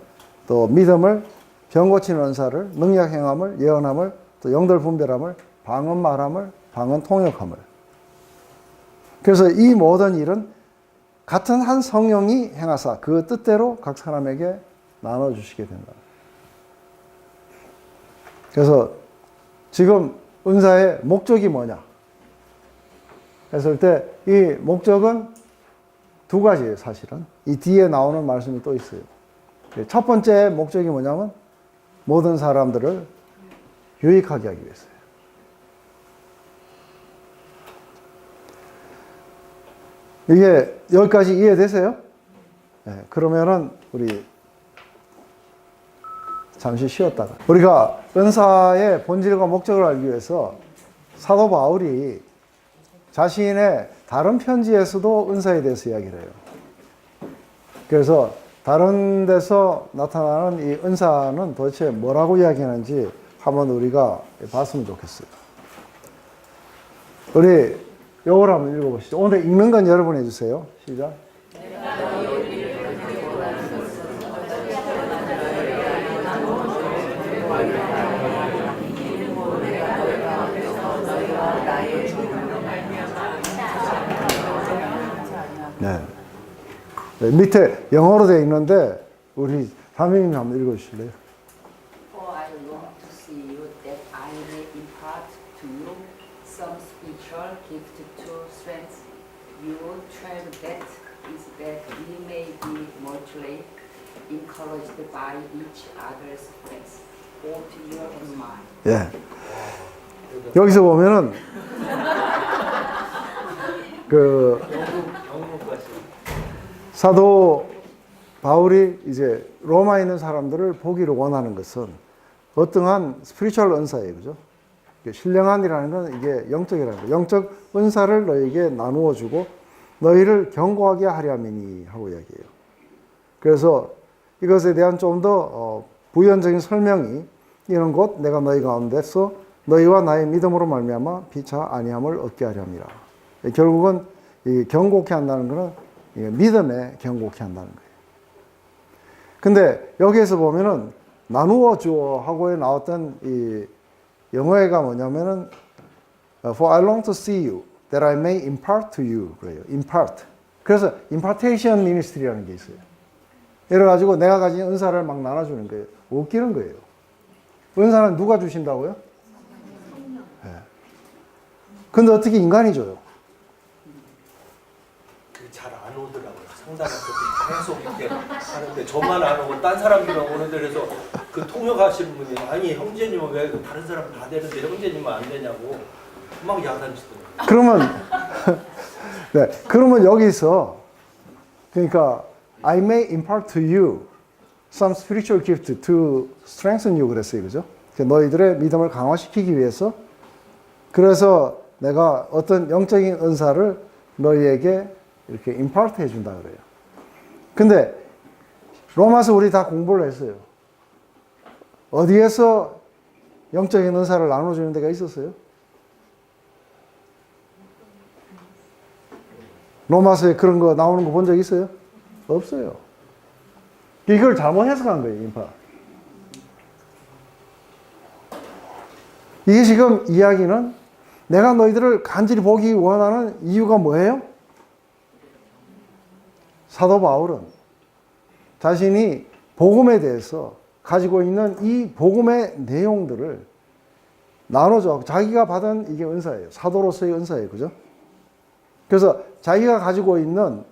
또 믿음을, 병 고치는 은사를, 능력 행함을, 예언함을, 또 영들 분별함을, 방언 말함을, 방언 통역함을. 그래서 이 모든 일은 같은 한 성령이 행하사 그 뜻대로 각 사람에게 나눠주시게 된다. 그래서 지금 은사의 목적이 뭐냐 했을 때 이 목적은 두 가지예요, 사실은. 이 뒤에 나오는 말씀이 또 있어요. 첫 번째 목적이 뭐냐면 모든 사람들을 유익하게 하기 위해서요. 이게 여기까지 이해되세요? 네, 그러면은 우리 잠시 쉬었다가 우리가 은사의 본질과 목적을 알기 위해서 사도 바울이 자신의 다른 편지에서도 은사에 대해서 이야기를 해요. 그래서 다른 데서 나타나는 이 은사는 도대체 뭐라고 이야기하는지 한번 우리가 봤으면 좋겠어요. 우리 요걸 한번 읽어보시죠. 오늘 읽는 건 여러분 해주세요. 시작. 네. 네, 밑에 영어로 되어 있는데 우리 담임님 한번 읽어주실래요? For I long to see you that I may impart to you some spiritual gift to strengthen you, try that is that we may be mutually encouraged by each other's grace, both your and mine. 예. 여기서 보면은 그 사도 바울이 이제 로마에 있는 사람들을 보기를 원하는 것은 어떠한 스피리추얼 은사예요, 그죠? 신령한이라는 건 이게 영적이라는 거예요. 영적 은사를 너에게 나누어 주고 너희를 견고하게 하려니니 하고 이야기해요. 그래서 이것에 대한 좀 더 부연적인 설명이 이런 것 내가 너희 가운데서 너희와 나의 믿음으로 말미암아 피차 아니함을 얻게 하렵니다. 결국은 이 견고케 한다는 것은 믿음에 견고케 한다는 거예요. 근데 여기에서 보면은 나누어 주어 하고에 나왔던 이 영어가 뭐냐면은 For I long to see you that I may impart to you 그래요. impart. 그래서 impartation ministry라는 게 있어요. 이래 가지고 내가 가진 은사를 막 나눠주는 거예요. 웃기는 거예요. 은사는 누가 주신다고요? 네. 근데 어떻게 인간이 줘요? 잘 안 오더라고요. 상담할 때 계속 이렇게 하는데 저만 안 오고 딴 사람들은 오는데 그래서 그 통역하시는 분이 아니 형제님은 왜 다른 사람 다 되는데 형제님은 안 되냐고 막 야단치더라고요. 그러면 네, 그러면 여기서 그러니까 I may impart to you some spiritual gift to strengthen you 그랬어요, 그죠? 너희들의 믿음을 강화시키기 위해서 그래서 내가 어떤 영적인 은사를 너희에게 이렇게 임파트 해준다 그래요. 근데 로마서 우리 다 공부를 했어요. 어디에서 영적인 은사를 나눠주는 데가 있었어요? 로마서에 그런 거 나오는 거 본 적 있어요? 없어요. 이걸 잘못 해석한 거예요, 인파. 이게 지금 이야기는 내가 너희들을 간절히 보기 원하는 이유가 뭐예요? 사도 바울은 자신이 복음에 대해서 가지고 있는 이 복음의 내용들을 나눠줘. 자기가 받은 이게 은사예요. 사도로서의 은사예요. 그죠? 그래서 자기가 가지고 있는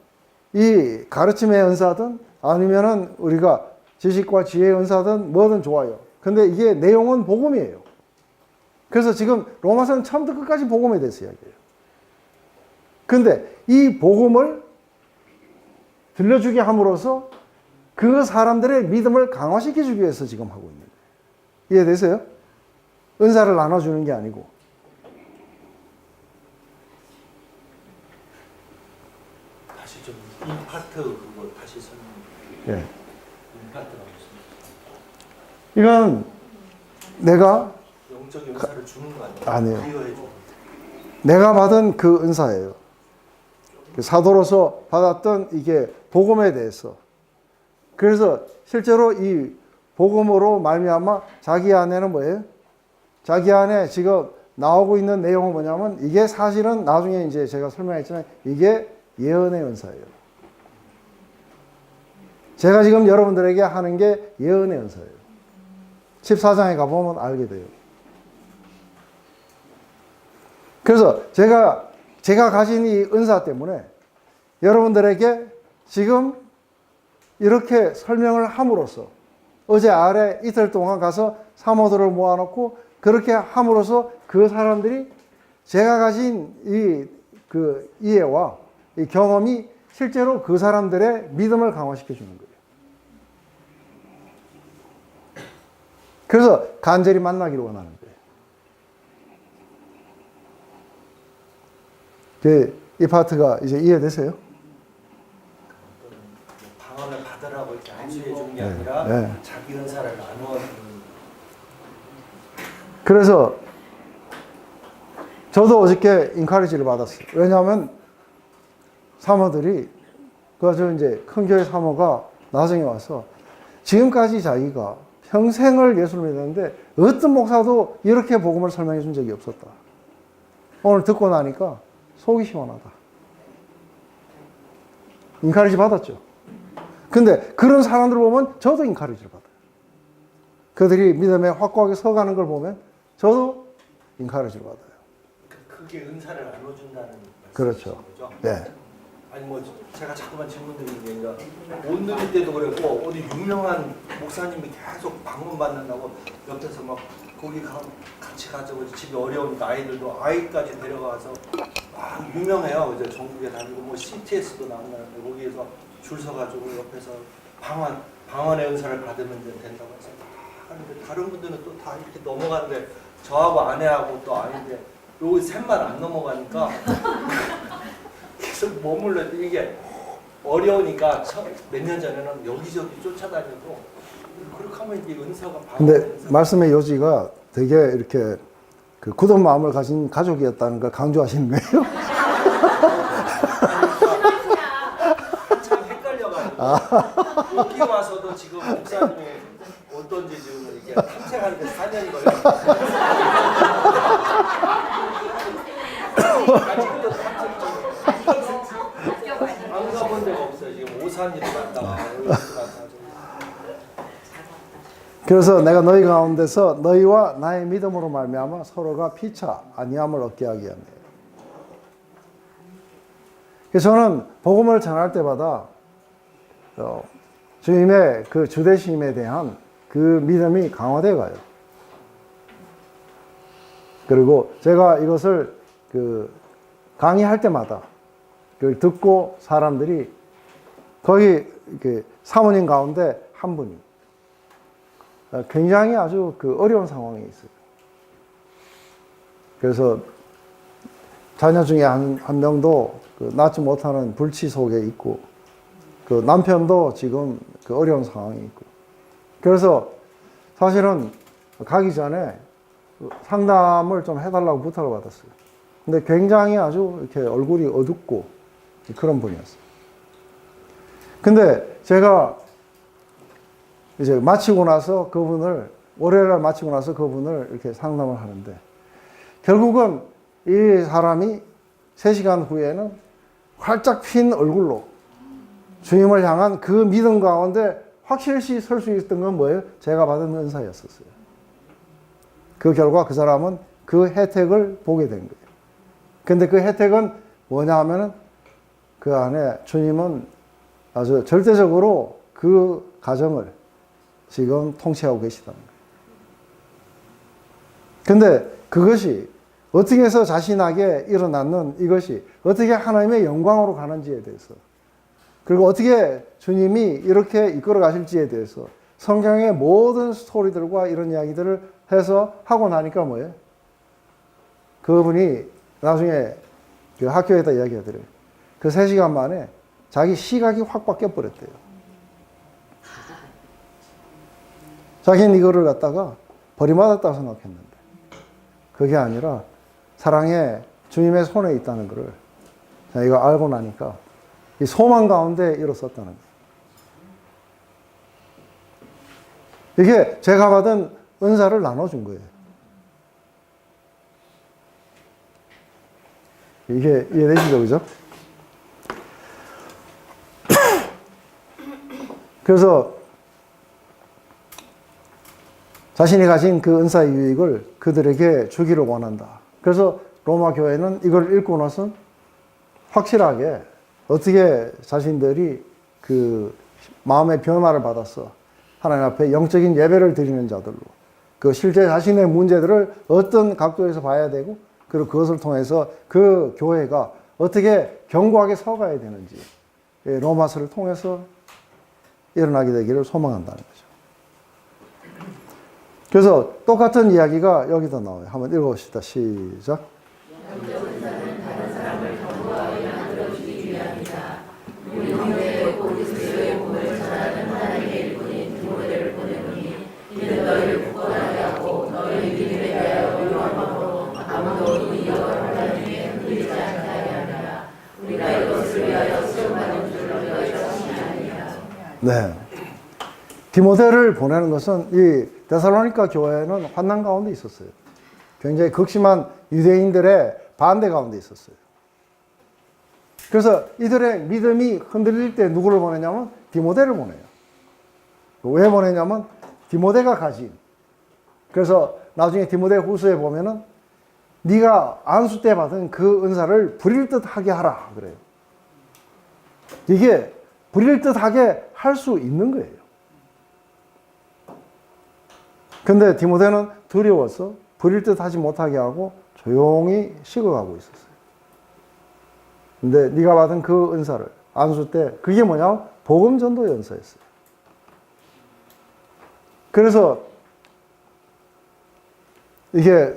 이 가르침의 은사든 아니면은 우리가 지식과 지혜의 은사든 뭐든 좋아요. 근데 이게 내용은 복음이에요. 그래서 지금 로마서는 처음부터 끝까지 복음에 대해서 이야기해요. 근데 이 복음을 들려주게 함으로써 그 사람들의 믿음을 강화시켜주기 위해서 지금 하고 있는 거예요. 이해되세요? 은사를 나눠주는 게 아니고. 다시 좀 임파트 그거 다시 설명해. 예. 임파트라고 했습니다. 이건 내가 영적 은사를 주는 거 아니에요? 아니에요. 부여해 주는. 내가 받은 그 은사예요. 사도로서 받았던 이게 복음에 대해서. 그래서 실제로 이 복음으로 말미암아 자기 안에는 뭐예요? 자기 안에 지금 나오고 있는 내용은 뭐냐면 이게 사실은 나중에 이제 제가 설명했지만 이게 예언의 은사예요. 제가 지금 여러분들에게 하는 게 예언의 은사예요. 14장에 가보면 알게 돼요. 그래서 제가 가진 이 은사 때문에 여러분들에게 지금 이렇게 설명을 함으로써 어제 아래 이틀 동안 가서 사모들을 모아놓고 그렇게 함으로써 그 사람들이 제가 가진 그 이해와 이 경험이 실제로 그 사람들의 믿음을 강화시켜 주는 거예요. 그래서 간절히 만나기를 원하는 거예요. 이 파트가 이제 이해되세요? 방언을 받으라고 이렇게 안수해 주는 게 네, 아니라 네. 자기 은사를 나누어 주는. 그래서 저도 어저께 인카리지를 받았어요. 왜냐하면 사모들이 그 이제 큰 교회 사모가 나중에 와서 지금까지 자기가 평생을 예수를 믿었는데 어떤 목사도 이렇게 복음을 설명해 준 적이 없었다. 오늘 듣고 나니까 속이 시원하다. 인카리지 받았죠. 근데 그런 사람들 보면 저도 인카리지를 받아요. 그들이 믿음에 확고하게 서가는 걸 보면 저도 인카리지를 받아요. 그게 은사를 나눠준다는 말씀이신 그렇죠. 거죠? 네. 아니 뭐 제가 자꾸만 질문 드리는 게 아니라 못 누릴 때도 그랬고 어디 유명한 목사님이 계속 방문 받는다고 옆에서 막 거기 같이 가자고 집이 어려우니까 아이들도 아이까지 데려가서 막 유명해요. 이제 전국에 다니고 뭐 CTS도 나왔는데 거기에서 줄 서가지고 옆에서 방언의 은사를 받으면 된다고 해서 막 하는데 다른 분들은 또 다 이렇게 넘어가는데 저하고 아내하고 또 아닌데 요거 셋만 안 넘어가니까 계속 머물러. 이게 어려우니까 몇 년 전에는 여기저기 쫓아다녀도 그렇게 하면 이게 은사가 근데 말씀의 요지가 되게 이렇게 그 굳은 마음을 가진 가족이었다는 걸 강조하시는 거예요? 한참 헷갈려가지고 여기 와서도 지금 목사님이 어떤지 지금 이렇게 탐색하는데 4년이 걸렸어요. 아직도 탐색 중이에요. 안 가본 데가 없어요. 지금 오산이도 갔다가 여기도 갔다가. 그래서 내가 너희 가운데서 너희와 나의 믿음으로 말미암아 서로가 피차 아니함을 얻게 하기 위함이에요. 그래서 저는 복음을 전할 때마다 주님의 그 주되심에 대한 그 믿음이 강화되어 가요. 그리고 제가 이것을 그 강의할 때마다 그걸 듣고 사람들이 거기 이렇게 사모님 가운데 한 분이 굉장히 아주 그 어려운 상황에 있어요. 그래서 자녀 중에 한 명도 그 낳지 못하는 불치 속에 있고, 그 남편도 지금 그 어려운 상황에 있고. 그래서 사실은 가기 전에 상담을 좀 해달라고 부탁을 받았어요. 근데 굉장히 아주 이렇게 얼굴이 어둡고 그런 분이었어요. 근데 제가 이제 마치고 나서 그분을, 월요일날 마치고 나서 그분을 이렇게 상담을 하는데, 결국은 이 사람이 3시간 후에는 활짝 핀 얼굴로 주님을 향한 그 믿음 가운데 확실시 설 수 있던 건 뭐예요? 제가 받은 은사였었어요. 그 결과 그 사람은 그 혜택을 보게 된 거예요. 근데 그 혜택은 뭐냐 하면은 그 안에 주님은 아주 절대적으로 그 가정을 지금 통치하고 계시다는 거예요. 근데 그것이 어떻게 해서 자신에게 일어났는 이것이 어떻게 하나님의 영광으로 가는지에 대해서, 그리고 어떻게 주님이 이렇게 이끌어 가실지에 대해서 성경의 모든 스토리들과 이런 이야기들을 해서 하고 나니까 뭐예요? 그분이 나중에 그 학교에다 이야기하더래요. 그 3시간 만에 자기 시각이 확 바뀌어버렸대요. 자기는 이거를 갖다가 버림받았다고 생각했는데 그게 아니라 사랑의 주님의 손에 있다는 것을 자기가 알고 나니까 이 소망 가운데 일어섰다는 거예요. 이게 제가 받은 은사를 나눠준 거예요. 이게 이해되시죠? 그죠? 그래서 자신이 가진 그 은사의 유익을 그들에게 주기를 원한다. 그래서 로마 교회는 이걸 읽고 나서 확실하게 어떻게 자신들이 그 마음의 변화를 받아서 하나님 앞에 영적인 예배를 드리는 자들로, 그 실제 자신의 문제들을 어떤 각도에서 봐야 되고, 그리고 그것을 통해서 그 교회가 어떻게 견고하게 서가야 되는지 로마서를 통해서 일어나게 되기를 소망한다는 거죠. 그래서 똑같은 이야기가 여기도 나와요. 한번 읽어봅시다. 시작. 네. 디모데를 보내는 것은 이 데살로니가 교회는 환난 가운데 있었어요. 굉장히 극심한 유대인들의 반대 가운데 있었어요. 그래서 이들의 믿음이 흔들릴 때 누구를 보내냐면 디모데를 보내요. 왜 보내냐면 디모데가 가진, 그래서 나중에 디모데 후서에 보면은 네가 안수 때 받은 그 은사를 부릴 듯하게 하라 그래요. 이게 부릴 듯하게 할 수 있는 거예요. 근데 디모데는 두려워서 부릴 듯 하지 못하게 하고 조용히 식어가고 있었어요. 근데 네가 받은 그 은사를 안수 때, 그게 뭐냐면 복음 전도 연사였어요. 그래서 이게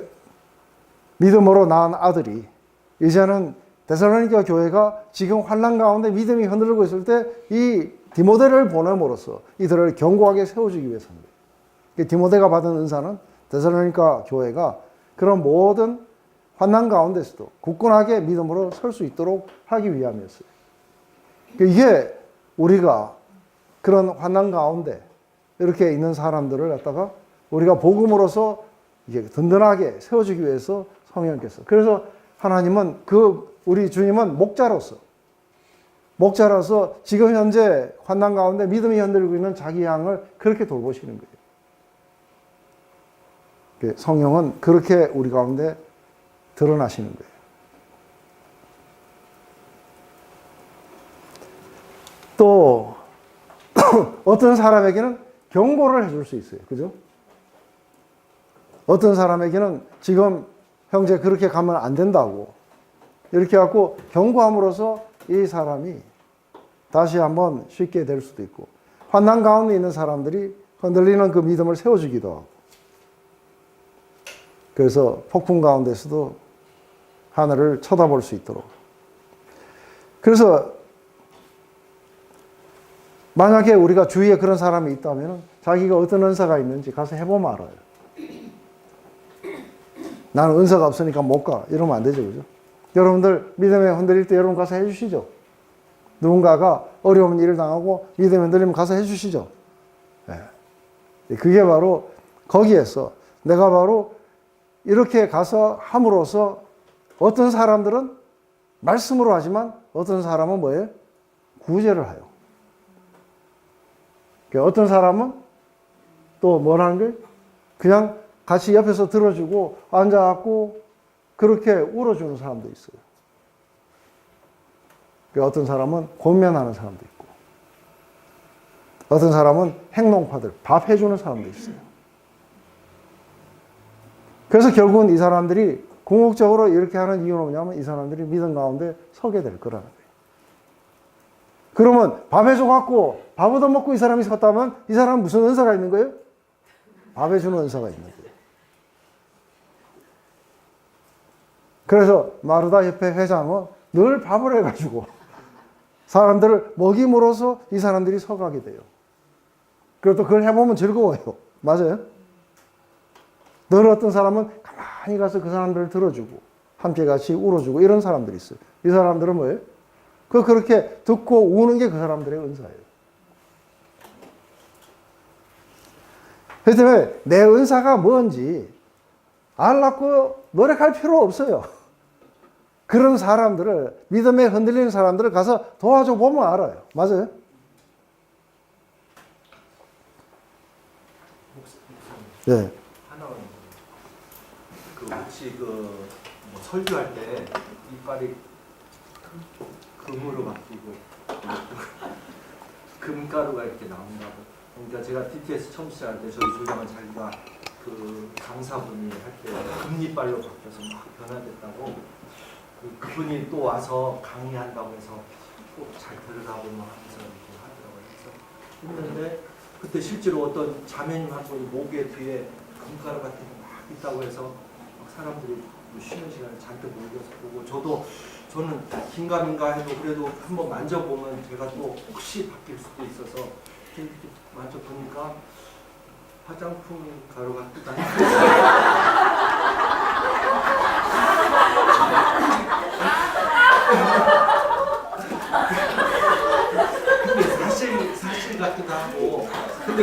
믿음으로 낳은 아들이 이제는 데살로니가 교회가 지금 환난 가운데 믿음이 흔들리고 있을 때 이 디모데를 보냄으로써 이들을 견고하게 세워주기 위해서입니다. 디모데가 받은 은사는 데살로니가 교회가 그런 모든 환난 가운데서도 굳건하게 믿음으로 설 수 있도록 하기 위함이었어요. 이게 우리가 그런 환난 가운데 이렇게 있는 사람들을 갖다가 우리가 복음으로서 이게 든든하게 세워주기 위해서 성령께서, 그래서 하나님은 우리 주님은 목자로서 지금 현재 환난 가운데 믿음이 흔들리고 있는 자기 양을 그렇게 돌보시는 거예요. 성령은 그렇게 우리 가운데 드러나시는 거예요. 또 어떤 사람에게는 경고를 해줄 수 있어요. 그죠? 어떤 사람에게는 지금 형제 그렇게 가면 안 된다고 이렇게 갖고 경고함으로써 이 사람이 다시 한번 쉽게 될 수도 있고, 환난 가운데 있는 사람들이 흔들리는 그 믿음을 세워주기도 하고, 그래서 폭풍 가운데서도 하늘을 쳐다볼 수 있도록. 그래서 만약에 우리가 주위에 그런 사람이 있다면 자기가 어떤 은사가 있는지 가서 해보면 알아요. 나는 은사가 없으니까 못 가, 이러면 안 되죠. 그죠? 여러분들 믿음에 흔들릴 때 여러분 가서 해주시죠. 누군가가 어려운 일을 당하고 믿음에 흔들리면 가서 해주시죠. 네. 그게 바로 거기에서 내가 바로 이렇게 가서 함으로써 어떤 사람들은 말씀으로 하지만 어떤 사람은 뭐예요? 구제를 해요. 어떤 사람은 또 뭘 하는 거예요? 그냥 같이 옆에서 들어주고 앉아갖고 그렇게 울어주는 사람도 있어요. 어떤 사람은 권면하는 사람도 있고, 어떤 사람은 행동파들, 밥 해주는 사람도 있어요. 그래서 결국은 이 사람들이 궁극적으로 이렇게 하는 이유는 뭐냐면 이 사람들이 믿음 가운데 서게 될 거라는 거예요. 그러면 밥 해줘갖고 밥 얻어먹고 이 사람이 섰다면 이 사람은 무슨 은사가 있는 거예요? 밥 해주는 은사가 있는 거예요. 그래서 마르다 협회 회장은 늘 밥을 해가지고 사람들을 먹임으로써 이 사람들이 서가게 돼요. 그리고 또 그걸 해보면 즐거워요. 맞아요? 늘 어떤 사람은 가만히 가서 그 사람들을 들어주고 함께 같이 울어주고 이런 사람들이 있어요. 이 사람들은 뭐예요? 그렇게 듣고 우는 게 그 사람들의 은사예요. 그렇기 때문에 내 은사가 뭔지 알라고 노력할 필요 없어요. 그런 사람들을, 믿음에 흔들리는 사람들을 가서 도와줘 보면 알아요. 맞아요? 네. 하나는 혹시 뭐 설교할 때 이빨이 금으로 바뀌고 금가루가 이렇게 나온다고. 그러니까 제가 DTS 처음 시작할 때 저희 조장은 자기가 그 강사분이 할 때 금이빨로 바뀌어서 막 변화됐다고. 그분이 또 와서 강의한다고 해서 꼭 잘 들으라고 막 하면서 이렇게 하더라고요. 그래서 했는데 그때 실제로 어떤 자매님 한 분이 목에 뒤에 금가루 같은 게 막 있다고 해서 막 사람들이 쉬는 시간에 잔뜩 몰려서 보고 저는 긴가민가 해도 그래도 한번 만져보면 제가 또 혹시 바뀔 수도 있어서 이렇게 만져보니까 화장품 가루 같기도 하고 사실 같기도 하고 근데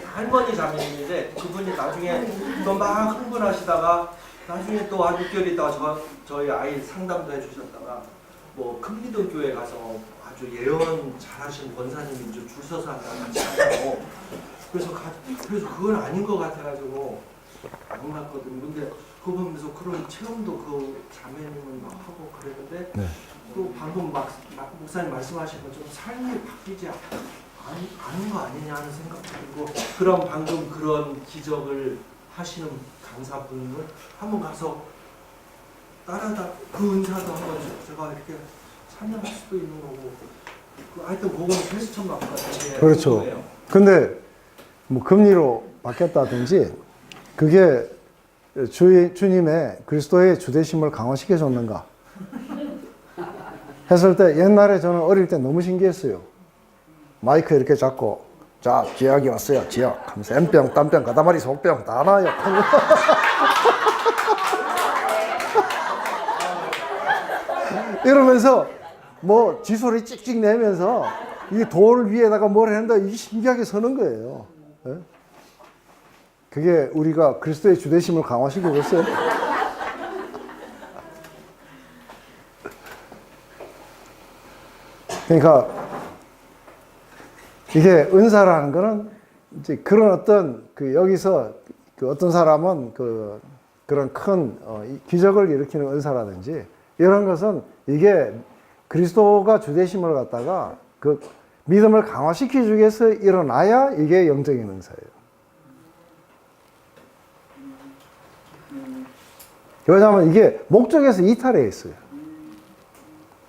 할머니 자매님인데 그분이 나중에 또 막 흥분하시다가 나중에 또 한 6개월 있다가 저희 아이 상담도 해주셨다가 뭐 큰미도 교회 가서 아주 예언 잘하신 권사님이 줄 서서 한다고 같이 하고 그래서 그건 아닌 것 같아가지고 안 갔거든요. 근데 그거 보면서 그런 체험도 그 자매님은 막 하고 그랬는데 네. 또 방금 목사님 말씀하신 것처럼 삶이 바뀌지 않은 거 아니냐 하는 생각도 들고 그럼 방금 그런 기적을 하시는 강사분을 한번 가서 따라다 그 은사도 한번 제가 이렇게 참여할 수도 있는 거고 하여튼 그거는 퀘스천 마크 같은 게 그렇죠. 궁금해요. 근데 뭐 금리로 바뀌었다든지 그게 주님의 그리스도의 주되심을 강화시켜 줬는가 했을 때 옛날에 저는 어릴 때 너무 신기했어요. 마이크 이렇게 잡고 자 지역이 왔어요. 지역 하면서 M병, 땀병, 가다마리, 속병 다 나요. 이러면서 뭐 쥐소리 찍찍 내면서 이 돌 위에다가 뭘 했는데 이게 신기하게 서는 거예요. 네? 그게 우리가 그리스도의 주되심을 강화시키고 있어요. 그러니까 이게 은사라는 거는 이제 그런 어떤 여기서 어떤 사람은 그런 큰 기적을 일으키는 은사라든지 이런 것은 이게 그리스도가 주되심을 갖다가 그 믿음을 강화시키기 위해서 일어나야 이게 영적인 은사예요. 왜냐하면 이게 목적에서 이탈해 있어요.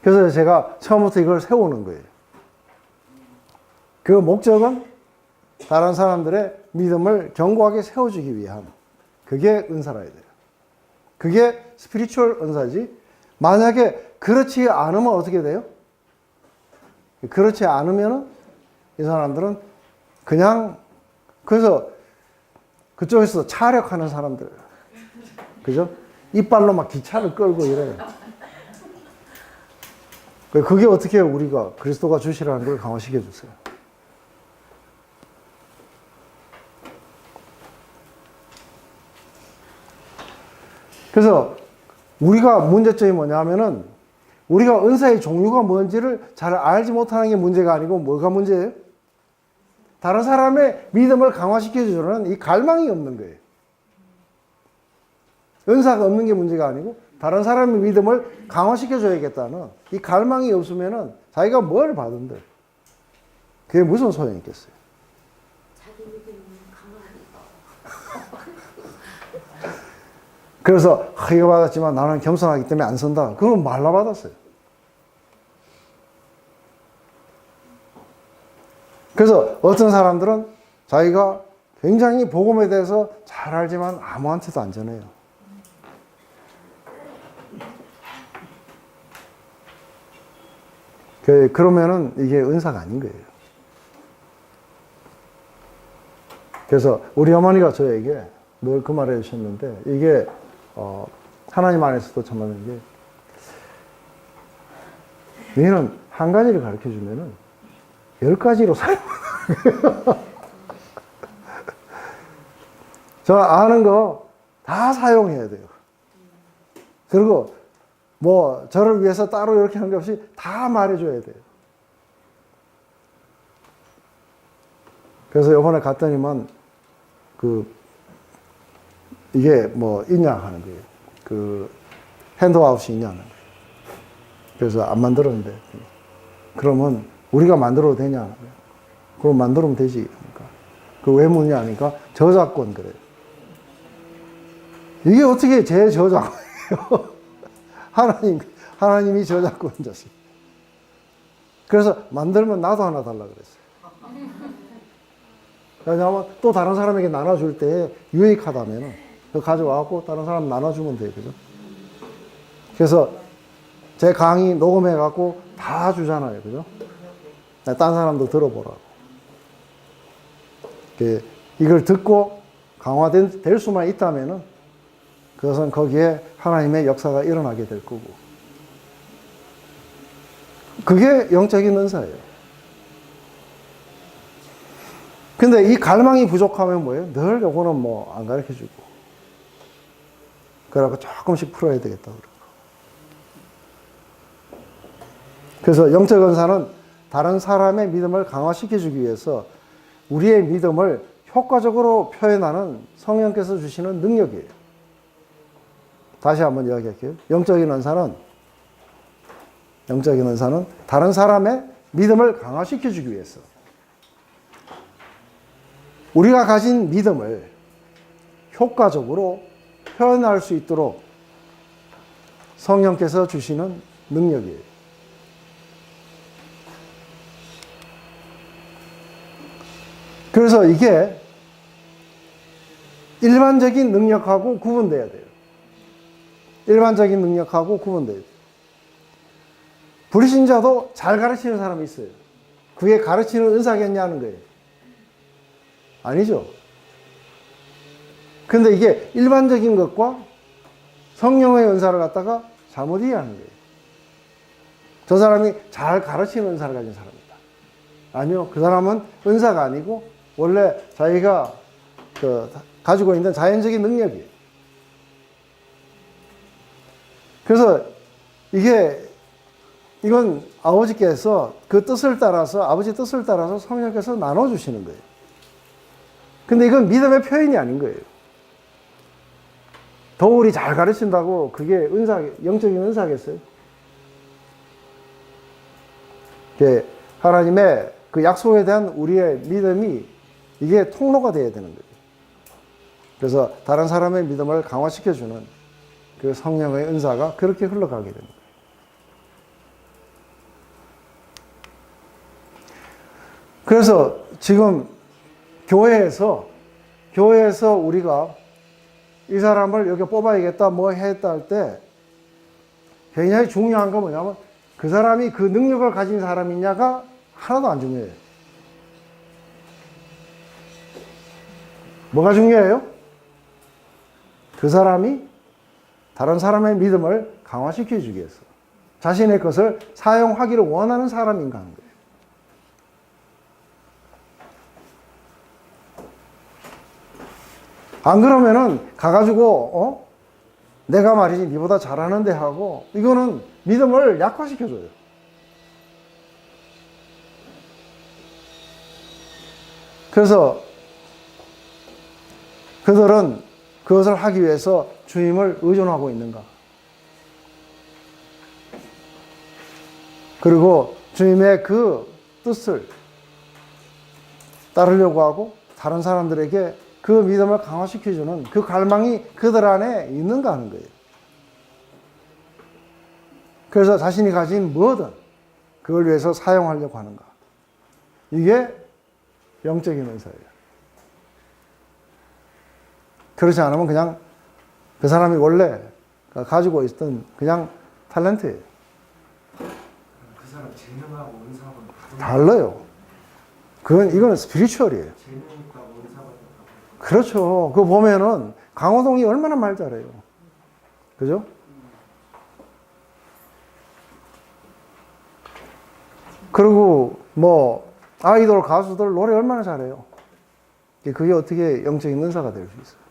그래서 제가 처음부터 이걸 세우는 거예요. 그 목적은 다른 사람들의 믿음을 견고하게 세워주기 위한 그게 은사라야 돼요. 그게 스피리추얼 은사지. 만약에 그렇지 않으면 어떻게 돼요? 그렇지 않으면은 이 사람들은 그냥 그래서 그쪽에서 차력하는 사람들, 그죠? 이빨로 막 기차를 끌고 이래요. 그게 어떻게 우리가 그리스도가 주시라는 걸 강화시켜 주세요. 그래서 우리가 문제점이 뭐냐면은 우리가 은사의 종류가 뭔지를 잘 알지 못하는 게 문제가 아니고 뭐가 문제예요? 다른 사람의 믿음을 강화시켜주는 이 갈망이 없는 거예요. 은사가 없는 게 문제가 아니고 다른 사람의 믿음을 강화시켜줘야겠다는 이 갈망이 없으면은 자기가 뭘 받은들 그게 무슨 소용이 있겠어요. 자기 믿음은 강하니까. 그래서 이거 받았지만 나는 겸손하기 때문에 안 선다. 그건 말라 받았어요. 그래서 어떤 사람들은 자기가 굉장히 복음에 대해서 잘 알지만 아무한테도 안 전해요. 그러면은 이게 은사가 아닌 거예요. 그래서 우리 어머니가 저에게 늘 그 말을 해주셨는데 이게 하나님 안에서도 참 맞는 게 너희는 한 가지를 가르쳐 주면은 10가지로 사용하는 거예요. 저 아는 거 다 사용해야 돼요. 그리고 뭐 저를 위해서 따로 이렇게 하는 게 없이 다 말해줘야 돼요. 그래서 이번에 갔더니만 이게 뭐 있냐 하는 거예요. 핸드아웃이 있냐 하는 거예요. 그래서 안 만들었는데 그러면 우리가 만들어도 되냐 하는 거예요. 그럼 만들면 되지. 그러니까 그 왜 묻냐 하니까 저작권 그래요. 이게 어떻게 제 저작권이에요? 하나님이 저작권 자식. 그래서 만들면 나도 하나 달라 그랬어요. 왜냐하면 또 다른 사람에게 나눠줄 때 유익하다면 그거 가져와갖고 다른 사람 나눠주면 돼요. 그죠? 그래서 제 강의 녹음해갖고 다 주잖아요. 그죠? 딴 사람도 들어보라고. 이걸 듣고 강화될 수만 있다면은 그것은 거기에 하나님의 역사가 일어나게 될 거고. 그게 영적인 은사예요. 근데 이 갈망이 부족하면 뭐예요? 늘 요거는 뭐 안 가르쳐 주고. 그래갖고 조금씩 풀어야 되겠다. 그러고. 그래서 영적 은사는 다른 사람의 믿음을 강화시켜 주기 위해서 우리의 믿음을 효과적으로 표현하는 성령께서 주시는 능력이에요. 다시 한번 이야기할게요. 영적인 은사는 다른 사람의 믿음을 강화시켜 주기 위해서 우리가 가진 믿음을 효과적으로 표현할 수 있도록 성령께서 주시는 능력이에요. 그래서 이게 일반적인 능력하고 구분돼야 돼요. 일반적인 능력하고 구분돼야 돼요. 불신자도 잘 가르치는 사람이 있어요. 그게 가르치는 은사겠냐는 거예요. 아니죠. 근데 이게 일반적인 것과 성령의 은사를 갖다가 잘못 이해하는 거예요. 저 사람이 잘 가르치는 은사를 가진 사람이다. 아니요. 그 사람은 은사가 아니고 원래 자기가 가지고 있는 자연적인 능력이에요. 그래서 이건 아버지께서 그 뜻을 따라서, 아버지 뜻을 따라서 성령께서 나눠주시는 거예요. 근데 이건 믿음의 표현이 아닌 거예요. 도울이 잘 가르친다고 그게 영적인 은사겠어요? 하나님의 그 약속에 대한 우리의 믿음이 이게 통로가 되어야 되는 거예요. 그래서 다른 사람의 믿음을 강화시켜주는 그 성령의 은사가 그렇게 흘러가게 됩니다. 그래서 지금 교회에서 우리가 이 사람을 여기 뽑아야겠다, 뭐 했다 할 때 굉장히 중요한 건 뭐냐면 그 사람이 그 능력을 가진 사람이냐가 하나도 안 중요해요. 뭐가 중요해요? 그 사람이 다른 사람의 믿음을 강화시켜주기 위해서 자신의 것을 사용하기를 원하는 사람인가 하는 거예요. 안 그러면은 가가지고 내가 말이지 니보다 잘하는데 하고 이거는 믿음을 약화시켜줘요. 그래서 그들은 그것을 하기 위해서 주님을 의존하고 있는가? 그리고 주님의 그 뜻을 따르려고 하고 다른 사람들에게 그 믿음을 강화시켜주는 그 갈망이 그들 안에 있는가 하는 거예요. 그래서 자신이 가진 뭐든 그걸 위해서 사용하려고 하는가. 이게 영적인 은사예요. 그렇지 않으면 그냥 그 사람이 원래 가지고 있던 그냥 탤런트예요. 그 사람 재능하고 은사하고 달라요. 이거는 스피리추얼이에요. 재능 있다고 은사가 있다고. 그렇죠. 그거 보면은 강호동이 얼마나 말 잘해요. 그죠? 그리고 뭐 아이돌 가수들 노래 얼마나 잘해요. 그게 어떻게 영적인 은사가 될 수 있어요?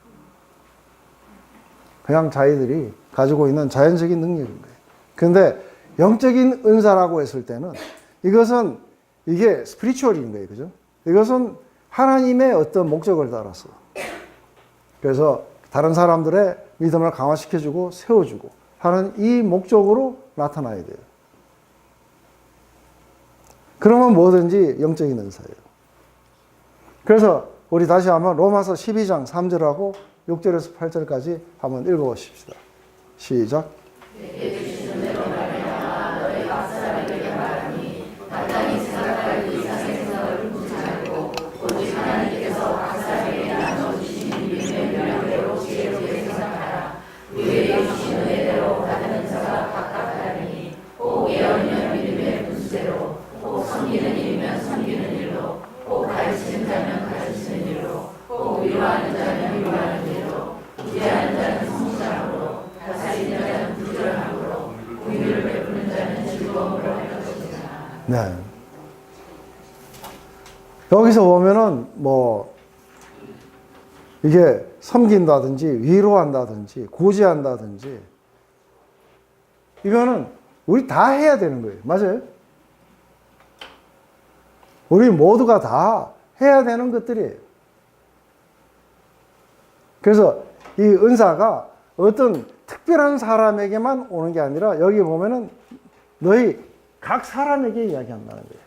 그냥 자기들이 가지고 있는 자연적인 능력인 거예요. 그런데 영적인 은사라고 했을 때는 이게 스피리추얼인 거예요. 그죠? 이것은 하나님의 어떤 목적을 따라서. 그래서 다른 사람들의 믿음을 강화시켜주고 세워주고 하는 이 목적으로 나타나야 돼요. 그러면 뭐든지 영적인 은사예요. 그래서 우리 다시 한번 로마서 12장 3절하고 6절에서 8절까지 한번 읽어보십시다. 시작. 네. 여기서 보면은 이게 섬긴다든지 위로한다든지 고지한다든지 이거는 우리 다 해야 되는 거예요. 맞아요? 우리 모두가 다 해야 되는 것들이에요. 그래서 이 은사가 어떤 특별한 사람에게만 오는 게 아니라 여기 보면은 너희 각 사람에게 이야기한다는 거예요.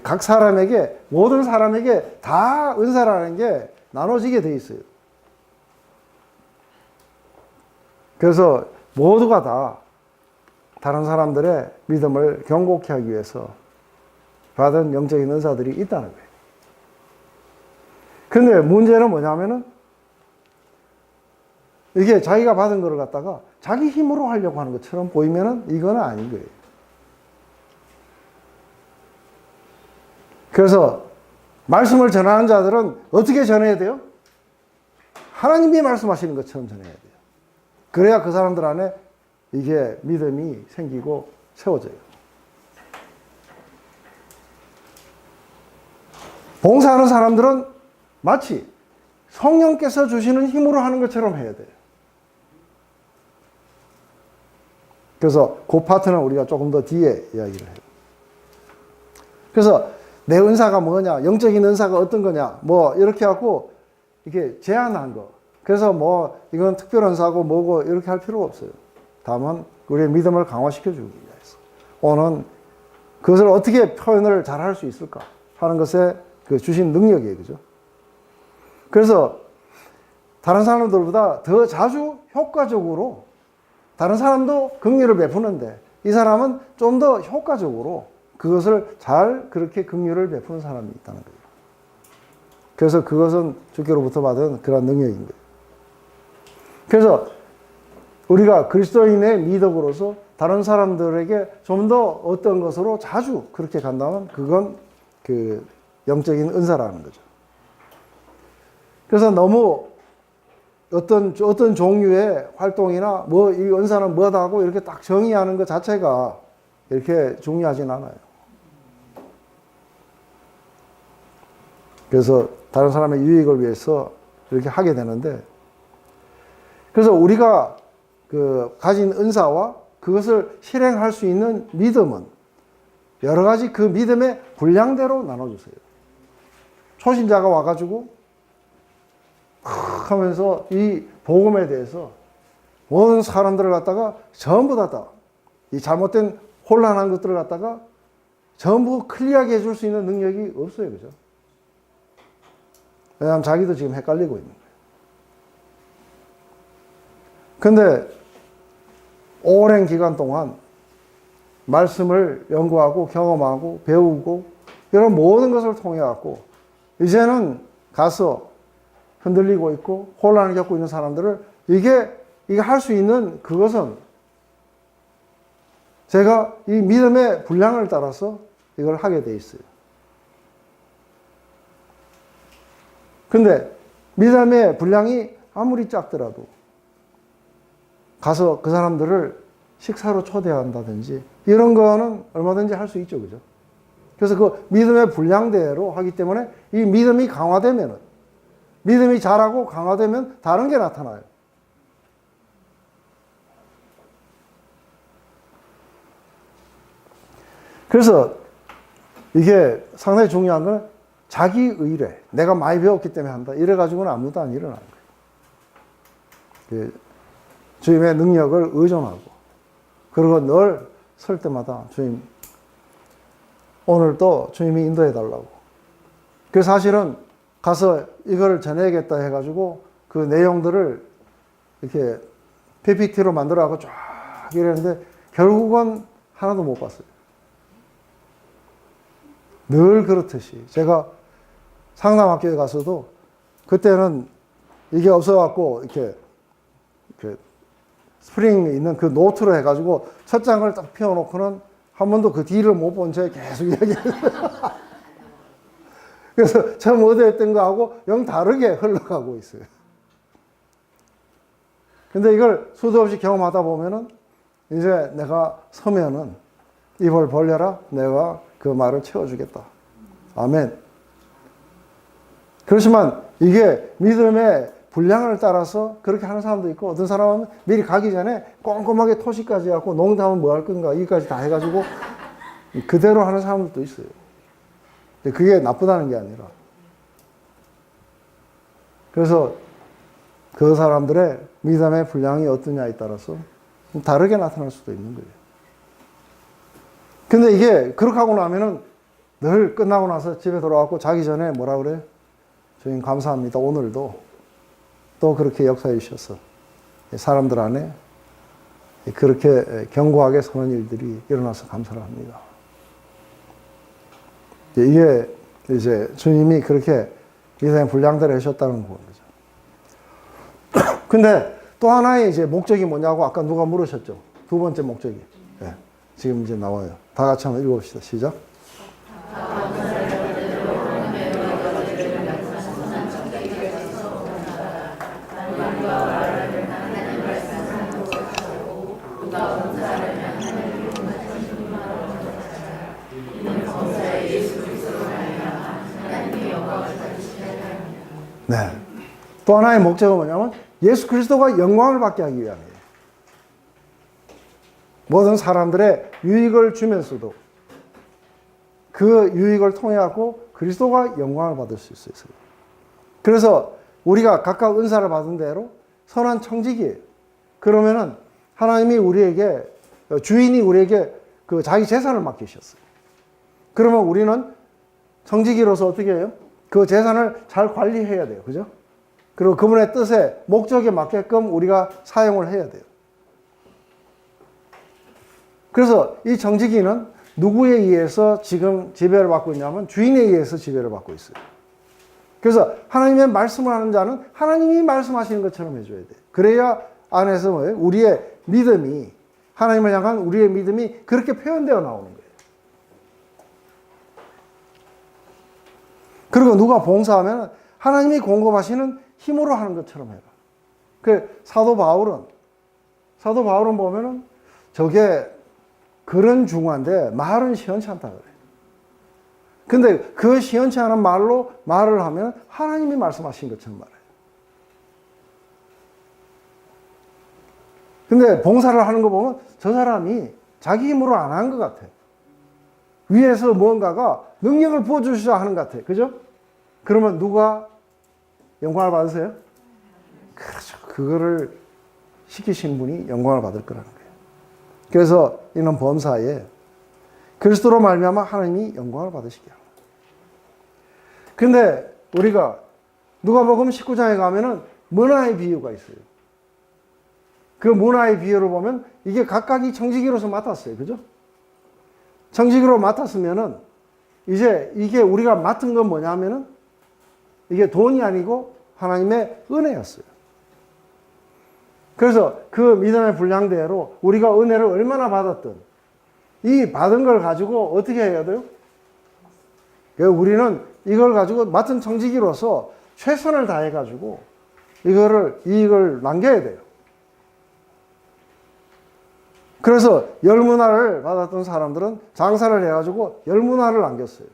각 사람에게, 모든 사람에게 다 은사라는 게 나눠지게 돼 있어요. 그래서 모두가 다 다른 사람들의 믿음을 견고케 하기 위해서 받은 영적인 은사들이 있다는 거예요. 근데 문제는 뭐냐면은 이게 자기가 받은 거를 갖다가 자기 힘으로 하려고 하는 것처럼 보이면은 이거는 아닌 거예요. 그래서 말씀을 전하는 자들은 어떻게 전해야 돼요? 하나님이 말씀하시는 것처럼 전해야 돼요. 그래야 그 사람들 안에 이게 믿음이 생기고 세워져요. 봉사하는 사람들은 마치 성령께서 주시는 힘으로 하는 것처럼 해야 돼요. 그래서 그 파트는 우리가 조금 더 뒤에 이야기를 해요. 그래서 내 은사가 뭐냐, 영적인 은사가 어떤 거냐, 이렇게 하고 이렇게 제한한 거. 그래서 이건 특별 은사고 뭐고 이렇게 할 필요가 없어요. 다만 우리의 믿음을 강화시켜 주기 위해서. 오는 그것을 어떻게 표현을 잘 할 수 있을까 하는 것에 그 주신 능력이에요. 그죠? 그래서 다른 사람들보다 더 자주 효과적으로 다른 사람도 긍휼을 베푸는데 이 사람은 좀 더 효과적으로 그것을 잘 그렇게 긍휼을 베푸는 사람이 있다는 거예요. 그래서 그것은 주께로부터 받은 그런 능력인 거예요. 그래서 우리가 그리스도인의 미덕으로서 다른 사람들에게 좀 더 어떤 것으로 자주 그렇게 간다면 그건 그 영적인 은사라는 거죠. 그래서 너무 어떤 종류의 활동이나 이 은사는 뭐다 하고 이렇게 딱 정의하는 것 자체가 이렇게 중요하진 않아요. 그래서 다른 사람의 유익을 위해서 이렇게 하게 되는데, 그래서 우리가 가진 은사와 그것을 실행할 수 있는 믿음은 여러 가지 그 믿음의 분량대로 나눠주세요. 초신자가 와가지고 하면서 이 복음에 대해서 모든 사람들을 갖다가 전부 다 이 잘못된 혼란한 것들을 갖다가 전부 클리어하게 해줄 수 있는 능력이 없어요. 그죠? 왜냐하면 자기도 지금 헷갈리고 있는 거예요. 근데 오랜 기간 동안 말씀을 연구하고 경험하고 배우고 이런 모든 것을 통해 갖고 이제는 가서 흔들리고 있고 혼란을 겪고 있는 사람들을 이게 할 수 있는 그것은 제가 이 믿음의 분량을 따라서 이걸 하게 돼 있어요. 근데 믿음의 분량이 아무리 작더라도 가서 그 사람들을 식사로 초대한다든지 이런 거는 얼마든지 할 수 있죠. 그죠? 그래서 그 믿음의 분량대로 하기 때문에 이 믿음이 강화되면은 믿음이 자라고 강화되면 다른 게 나타나요. 그래서 이게 상당히 중요한 건 자기 의뢰. 내가 많이 배웠기 때문에 한다. 이래가지고는 아무도 안 일어나는 거예요. 주님의 능력을 의존하고. 그리고 늘 설 때마다 주님, 오늘도 주님이 인도해 달라고. 그래서 사실은 가서 이걸 전해야겠다 해가지고 그 내용들을 이렇게 PPT로 만들어가고 쫙 이랬는데 결국은 하나도 못 봤어요. 늘 그렇듯이. 제가 상담학교에 가서도 그때는 이게 없어갖고 이렇게 스프링 있는 그 노트로 해가지고 첫 장을 딱 펴놓고는 한 번도 그 뒤를 못 본 채 계속 이야기했어요. 그래서 처음 어디했던 거하고 영 다르게 흘러가고 있어요. 근데 이걸 수도 없이 경험하다 보면은 이제 내가 서면은 입을 벌려라. 내가 그 말을 채워주겠다. 아멘. 그렇지만 이게 믿음의 분량을 따라서 그렇게 하는 사람도 있고 어떤 사람은 미리 가기 전에 꼼꼼하게 토시까지 하고 농담은 뭐 할 건가 여기까지 다 해가지고 그대로 하는 사람들도 있어요. 근데 그게 나쁘다는 게 아니라 그래서 그 사람들의 믿음의 분량이 어떠냐에 따라서 다르게 나타날 수도 있는 거예요. 근데 이게 그렇게 하고 나면은 늘 끝나고 나서 집에 돌아왔고 자기 전에 뭐라 그래? 주님 감사합니다. 오늘도 또 그렇게 역사해 주셔서 사람들 안에 그렇게 견고하게 서는 일들이 일어나서 감사를 합니다. 이게 이제 주님이 그렇게 믿음의 분량대로 하셨다는 거죠. 근데 또 하나의 이제 목적이 뭐냐고 아까 누가 물으셨죠? 두 번째 목적이. 네, 지금 이제 나와요. 다 같이 한번 읽어봅시다. 시작. 네. 또 하나의 목적은 뭐냐면 예수 그리스도가 영광을 받게 하기 위함이에요. 모든 사람들의 유익을 주면서도 그 유익을 통해 갖고 그리스도가 영광을 받을 수 있어요. 그래서 우리가 각각 은사를 받은 대로 선한 청지기예요. 그러면은 하나님이 우리에게 주인이 우리에게 그 자기 재산을 맡기셨어요. 그러면 우리는 청지기로서 어떻게 해요? 그 재산을 잘 관리해야 돼요. 그죠? 그리고 그분의 뜻에 목적에 맞게끔 우리가 사용을 해야 돼요. 그래서 이 청지기는 누구에 의해서 지금 지배를 받고 있냐면 주인에 의해서 지배를 받고 있어요. 그래서 하나님의 말씀을 하는 자는 하나님이 말씀하시는 것처럼 해줘야 돼요. 그래야 안에서 뭐예요? 우리의 믿음이 하나님을 향한 우리의 믿음이 그렇게 표현되어 나오는 거예요. 그리고 누가 봉사하면 하나님이 공급하시는 힘으로 하는 것처럼 해라. 그 사도 바울은 보면은 저게 글은 중요한데 말은 시원치 않다 그래요. 근데 그 시원치 않은 말로 말을 하면 하나님이 말씀하신 것처럼 말해요. 근데 봉사를 하는 거 보면 저 사람이 자기 힘으로 안 한 것 같아. 위에서 뭔가가 능력을 부어주시자 하는 것 같아. 그죠? 그러면 누가 영광을 받으세요? 그렇죠. 그거를 시키신 분이 영광을 받을 거라는 거예요. 그래서 이런 범사에 그리스도로 말미암아 하나님이 영광을 받으시게 합니다. 근데 우리가 누가복음 19장에 가면은 문화의 비유가 있어요. 그 문화의 비유를 보면 이게 각각이 청지기로서 맡았어요. 그죠? 청지기로 맡았으면은 이제 이게 우리가 맡은 건 뭐냐면은 이게 돈이 아니고 하나님의 은혜였어요. 그래서 그 믿음의 분량대로 우리가 은혜를 얼마나 받았든 이 받은 걸 가지고 어떻게 해야 돼요? 우리는 이걸 가지고 맡은 청지기로서 최선을 다해가지고 이익을 남겨야 돼요. 그래서 열문화를 받았던 사람들은 장사를 해가지고 열문화를 남겼어요.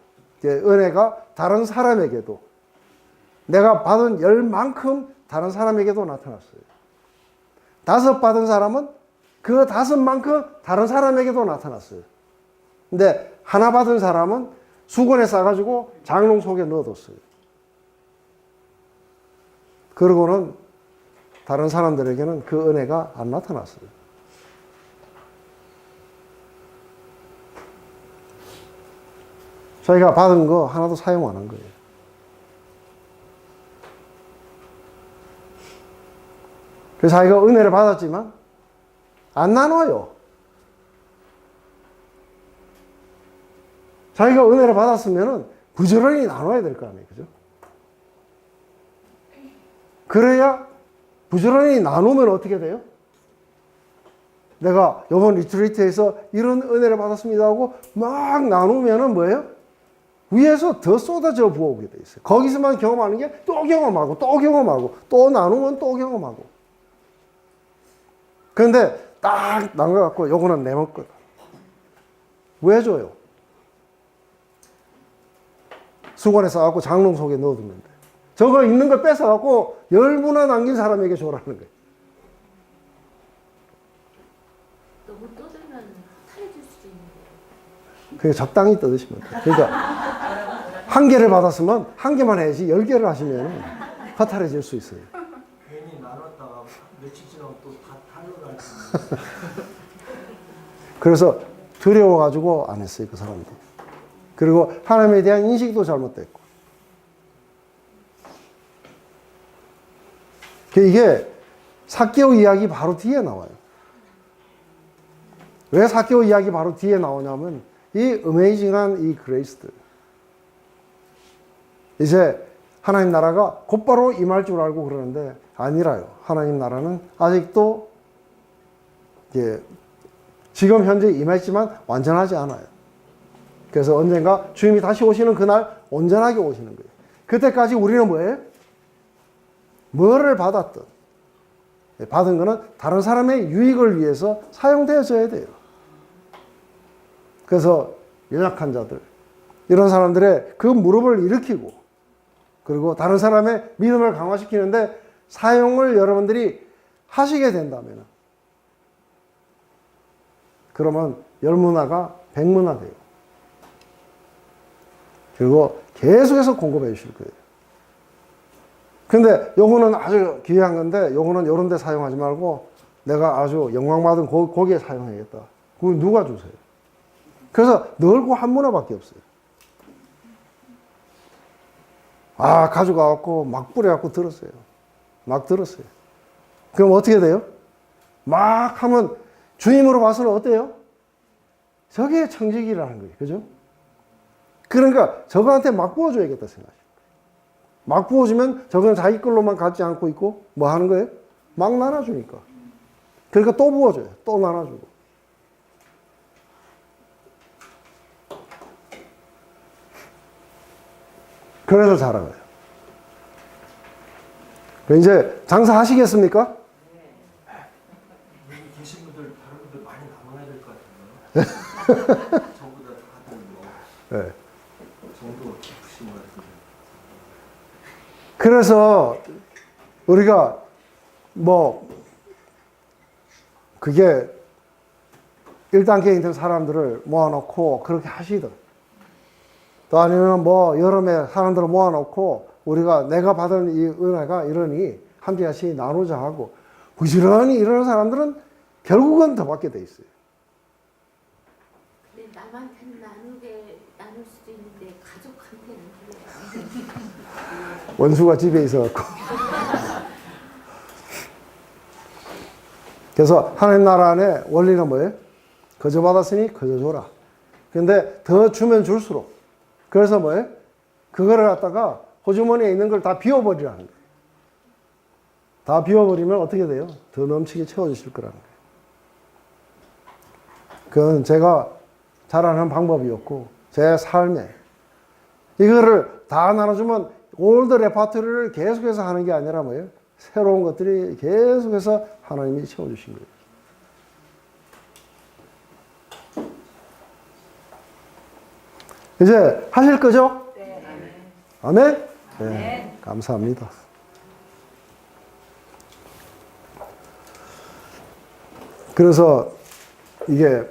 은혜가 다른 사람에게도 내가 받은 열만큼 다른 사람에게도 나타났어요. 5 받은 사람은 그 5만큼 다른 사람에게도 나타났어요. 근데 하나 받은 사람은 수건에 싸가지고 장롱 속에 넣어뒀어요. 그러고는 다른 사람들에게는 그 은혜가 안 나타났어요. 자기가 받은 거 하나도 사용 안 한 거예요. 그래서 자기가 은혜를 받았지만 안 나눠요. 자기가 은혜를 받았으면 부지런히 나눠야 될 거 아니에요. 그죠? 그래야 부지런히 나누면 어떻게 돼요? 내가 이번 리트리트에서 이런 은혜를 받았습니다 하고 막 나누면은 뭐예요? 위에서 더 쏟아져 부어오게 돼 있어요. 거기서만 경험하는 게 또 경험하고 또 경험하고 또 나누면 또 경험하고. 그런데 딱 남겨갖고 요거는 내 먹거든. 왜 줘요? 수건에 싸갖고 장롱 속에 넣어두면 돼. 저거 있는 걸 뺏어갖고 열무나 남긴 사람에게 줘라는 거예요. 너무 떠들면 탈해질 수도 있는데. 그게 적당히 떠드시면 돼요. 그러니까 한 개를 받았으면 한 개만 해야지 10개를 하시면 허탈해질 수 있어요. 괜히 나눴다가 며칠 지나면 또 다 탈로갈 텐데. 그래서 두려워가지고 안 했어요, 그 사람들. 그리고 하나님에 대한 인식도 잘못됐고. 이게 삭개오 이야기 바로 뒤에 나와요. 왜 삭개오 이야기 바로 뒤에 나오냐면 이 어메이징한 이 그레이스들. 이제 하나님 나라가 곧바로 임할 줄 알고 그러는데 아니라요. 하나님 나라는 아직도 지금 현재 임했지만 완전하지 않아요. 그래서 언젠가 주님이 다시 오시는 그날 온전하게 오시는 거예요. 그때까지 우리는 뭐예요? 뭐를 받았든 받은 거는 다른 사람의 유익을 위해서 사용되어져야 돼요. 그래서 연약한 자들 이런 사람들의 그 무릎을 일으키고 그리고 다른 사람의 믿음을 강화시키는데 사용을 여러분들이 하시게 된다면 그러면 열문화가 백문화 돼요. 그리고 계속해서 공급해 주실 거예요. 근데 요거는 아주 귀한 건데 요거는 요런 데 사용하지 말고 내가 아주 영광받은 거기에 사용해야겠다. 그건 누가 주세요? 그래서 넓고 한 문화밖에 없어요. 아, 가져가갖고 막 뿌려갖고 들었어요. 막 들었어요. 그럼 어떻게 돼요? 막 하면 주님으로 봐서는 어때요? 저게 청지기라는 거예요. 그죠? 그러니까 저거한테 막 부어줘야겠다 생각하시고. 막 부어주면 저거는 자기 걸로만 갖지 않고 있고 뭐 하는 거예요? 막 나눠주니까. 그러니까 또 부어줘요. 또 나눠주고. 그래서 자라가요. 이제 장사하시겠습니까? 여기 계신 분들 다른 분들 많이 나눠야 될 것 같은데요. 저보다 다들 뭐 네. 정도가 깊으신 것 같은데. 그래서 우리가 뭐 그게 1단계에 있는 사람들을 모아놓고 그렇게 하시든 또 아니면 뭐 여름에 사람들을 모아놓고 우리가 내가 받은 이 은혜가 이러니 함께 같이 나누자 하고 부지런히 이러는 사람들은 결국은 더 받게 돼 있어요. 근데 남한테는 나눌 수도 있는데 가족한테는 그래요. 원수가 집에 있어갖고. 그래서 하나님 나라 안에 원리는 뭐예요? 거저 받았으니 거저 줘라. 근데 더 주면 줄수록. 그래서 뭐예요? 그거를 갖다가 호주머니에 있는 걸 다 비워버리라는 거예요. 다 비워버리면 어떻게 돼요? 더 넘치게 채워주실 거라는 거예요. 그건 제가 자라는 방법이었고, 제 삶에. 이거를 다 나눠주면 올드 레파토리를 계속해서 하는 게 아니라 뭐예요? 새로운 것들이 계속해서 하나님이 채워주신 거예요. 이제 하실 거죠? 네. 아멘? 네. 감사합니다. 그래서 이게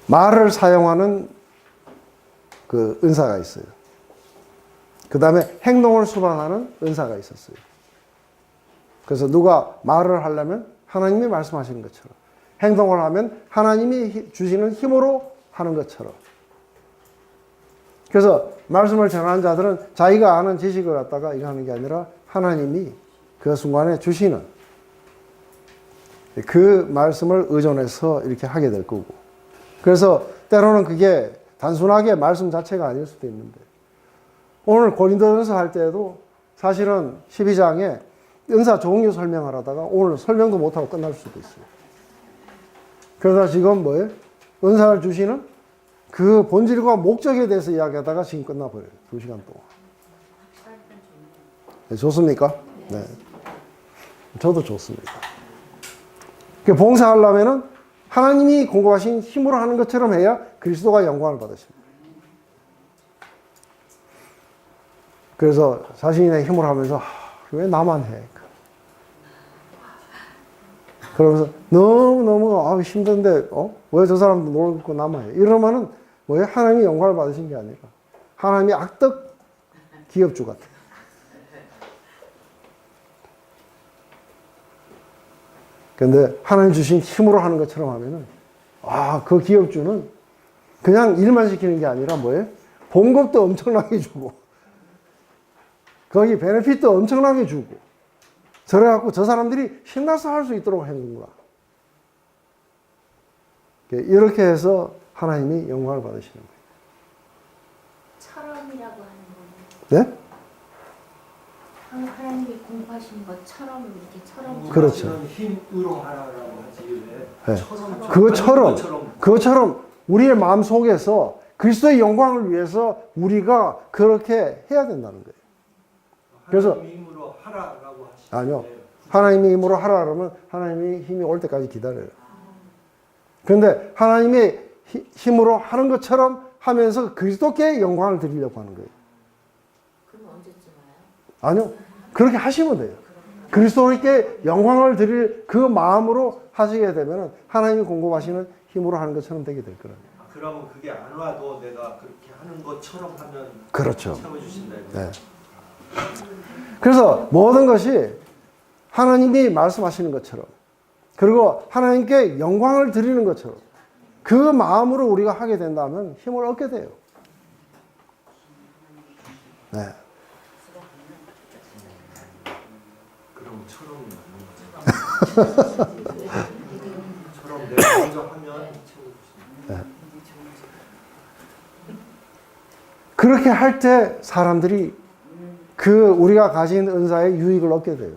말을 사용하는 그 은사가 있어요. 그 다음에 행동을 수반하는 은사가 있었어요. 그래서 누가 말을 하려면 하나님이 말씀하시는 것처럼, 행동을 하면 하나님이 주시는 힘으로 하는 것처럼. 그래서 말씀을 전하는 자들은 자기가 아는 지식을 갖다가 이거 하는 게 아니라 하나님이 그 순간에 주시는 그 말씀을 의존해서 이렇게 하게 될 거고. 그래서 때로는 그게 단순하게 말씀 자체가 아닐 수도 있는데, 오늘 고린도전서 할 때에도 사실은 12장에 은사 종류 설명을 하다가 오늘 설명도 못하고 끝날 수도 있어요. 그래서 지금 뭐예요? 은사를 주시는 그 본질과 목적에 대해서 이야기하다가 지금 끝나버려요. 2시간 동안. 네, 좋습니까? 네. 저도 좋습니다. 봉사하려면은 하나님이 공급하신 힘으로 하는 것처럼 해야 그리스도가 영광을 받으십니다. 그래서 자신의 힘으로 하면서 왜 나만 해? 그러면서 너무 힘든데 왜 저 사람도 놀고 나만 해? 이러면은 왜 하나님이 영광을 받으신 게 아니라 하나님이 악덕 기업주 같아. 근데 하나님 주신 힘으로 하는 것처럼 하면은 그 기업주는 그냥 일만 시키는 게 아니라 뭐예요? 봉급도 엄청나게 주고 거기 베네핏도 엄청나게 주고 저래갖고 저 사람들이 신나서 할 수 있도록 해주는구나. 이렇게 해서 하나님이 영광을 받으시는 거예요. 철험이라고 하는 거는 네? 하나님이 공부하시는 것처럼 이렇게 철험. 그렇죠. 힘으로 하라라고 하지 왜? 네. 그것처럼 우리의 마음 속에서 그리스도의 영광을 위해서 우리가 그렇게 해야 된다는 거예요. 그래서 하나님의 힘으로 하라라고 하시죠. 아니요. 하나님의 힘으로 하라 그러면 하나님의 힘이 올 때까지 기다려요. 그런데 하나님의 힘으로 하는 것처럼 하면서 그리스도께 영광을 드리려고 하는 거예요. 그럼 언제쯤 와요? 아니요. 그렇게 하시면 돼요. 그리스도께 영광을 드릴 그 마음으로 하시게 되면 하나님이 공급하시는 힘으로 하는 것처럼 되게 될 거예요. 그러면 그게 안 와도 내가 그렇게 하는 것처럼 하면 그렇죠. 채워주신다. 네. 그래서 모든 것이 하나님이 말씀하시는 것처럼 그리고 하나님께 영광을 드리는 것처럼 그 마음으로 우리가 하게 된다면 힘을 얻게 돼요. 네. 그럼 처럼 처럼 내가 먼저 하면 채워주신다. 그렇게 할 때 사람들이 그 우리가 가진 은사의 유익을 얻게 돼요.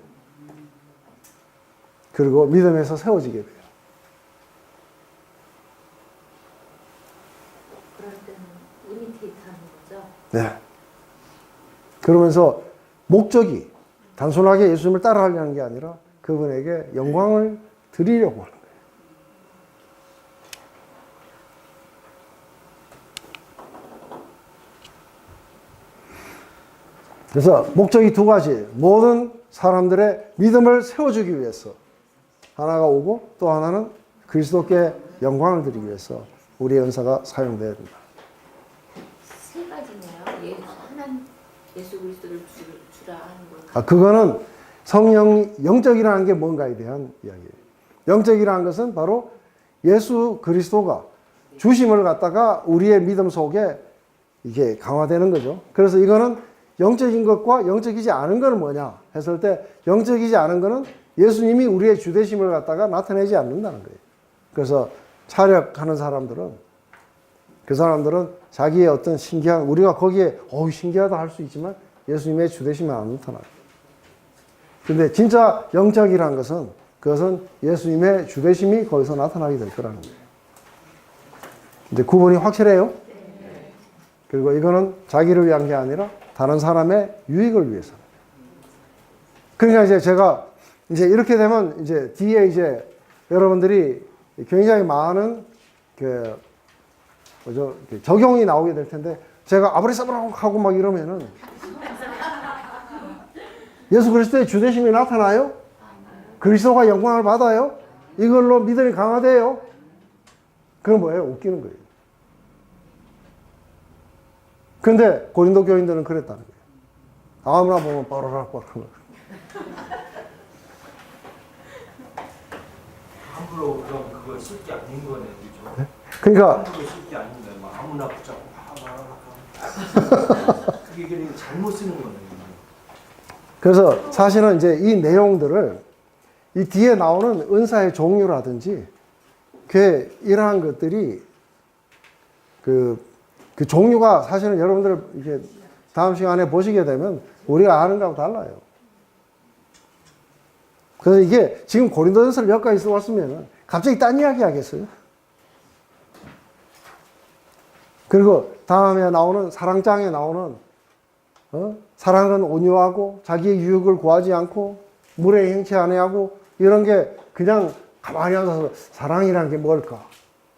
그리고 믿음에서 세워지게 돼요. 그럴 때는 이미테이트 하는 거죠? 네. 그러면서 목적이 단순하게 예수님을 따라하려는 게 아니라 그분에게 영광을 드리려고 하는 거예요. 그래서 목적이 두 가지. 모든 사람들의 믿음을 세워주기 위해서 하나가 오고 또 하나는 그리스도께 영광을 드리기 위해서 우리의 은사가 사용되어야 된다. 영원한 예수 그리스도를 주라 하는 걸. 그거는 성령, 영적이라는 게 뭔가에 대한 이야기예요. 영적이라는 것은 바로 예수 그리스도가 주심을 갖다가 우리의 믿음 속에 이게 강화되는 거죠. 그래서 이거는 영적인 것과 영적이지 않은 것은 뭐냐 했을 때, 영적이지 않은 것은 예수님이 우리의 주되심을 갖다가 나타내지 않는다는 거예요. 그래서 차력하는 사람들은, 그 사람들은 자기의 어떤 신기한, 우리가 거기에 신기하다 할 수 있지만 예수님의 주되심은 안 나타나요. 근데 진짜 영적이라는 것은, 그것은 예수님의 주되심이 거기서 나타나게 될 거라는 거예요. 이제 구분이 확실해요? 그리고 이거는 자기를 위한 게 아니라 다른 사람의 유익을 위해서. 그러니까 이제 제가 이제 이렇게 되면 이제 뒤에 이제 여러분들이 굉장히 많은 적용이 나오게 될 텐데, 제가 아브리사브라고 하고 막 이러면은 예수 그리스도의 주되심이 나타나요? 그리스도가 영광을 받아요? 이걸로 믿음이 강화돼요? 그건 뭐예요? 웃기는 거예요. 근데 고린도 교인들은 그랬다는 거예요. 아무나 보면 빠르락 하는 거예요. 함부로 그럼 그걸 쓸 게 아닌 거네, 그죠? 네? 그러니까 함부로 쓸 게 아닌데 막 아무나 붙잡고 막 그게 그냥 잘못 쓰는 거네. 그래서 사실은 이제 이 내용들을 이 뒤에 나오는 은사의 종류라든지 이러한 것들이 그 종류가 사실은 여러분들 이제 다음 시간에 보시게 되면 우리가 아는 거하고 달라요. 그래서 이게 지금 고린도전서를 여기까지 써왔으면 갑자기 딴 이야기 하겠어요? 그리고 다음에 나오는 사랑장에 나오는 사랑은 온유하고 자기의 유익을 구하지 않고 물에 행치 아니하고 이런 게 그냥 가만히 앉아서 사랑이라는 게 뭘까?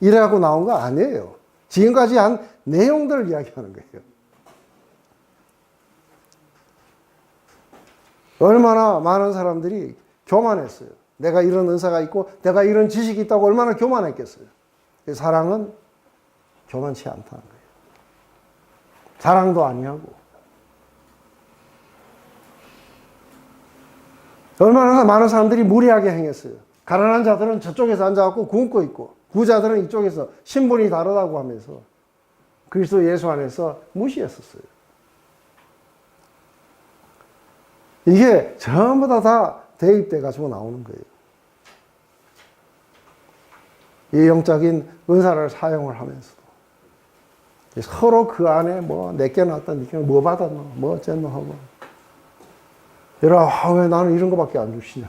이래갖고 나온 거 아니에요. 지금까지 한 내용들을 이야기하는 거예요. 얼마나 많은 사람들이 교만했어요. 내가 이런 은사가 있고 내가 이런 지식이 있다고 얼마나 교만했겠어요. 사랑은 교만치 않다는 거예요. 사랑도 아니하고. 얼마나 많은 사람들이 무리하게 행했어요. 가난한 자들은 저쪽에서 앉아갖고 굶고 있고, 부자들은 이쪽에서 신분이 다르다고 하면서 그리스도 예수 안에서 무시했었어요. 이게 전부 다 대입돼 가지고 나오는 거예요. 이 영적인 은사를 사용을 하면서도 서로 그 안에 뭐 내게 나왔다, 니께 뭐 받았노, 뭐 어쨌노 하고, 왜 나는 이런 거밖에 안 주시냐.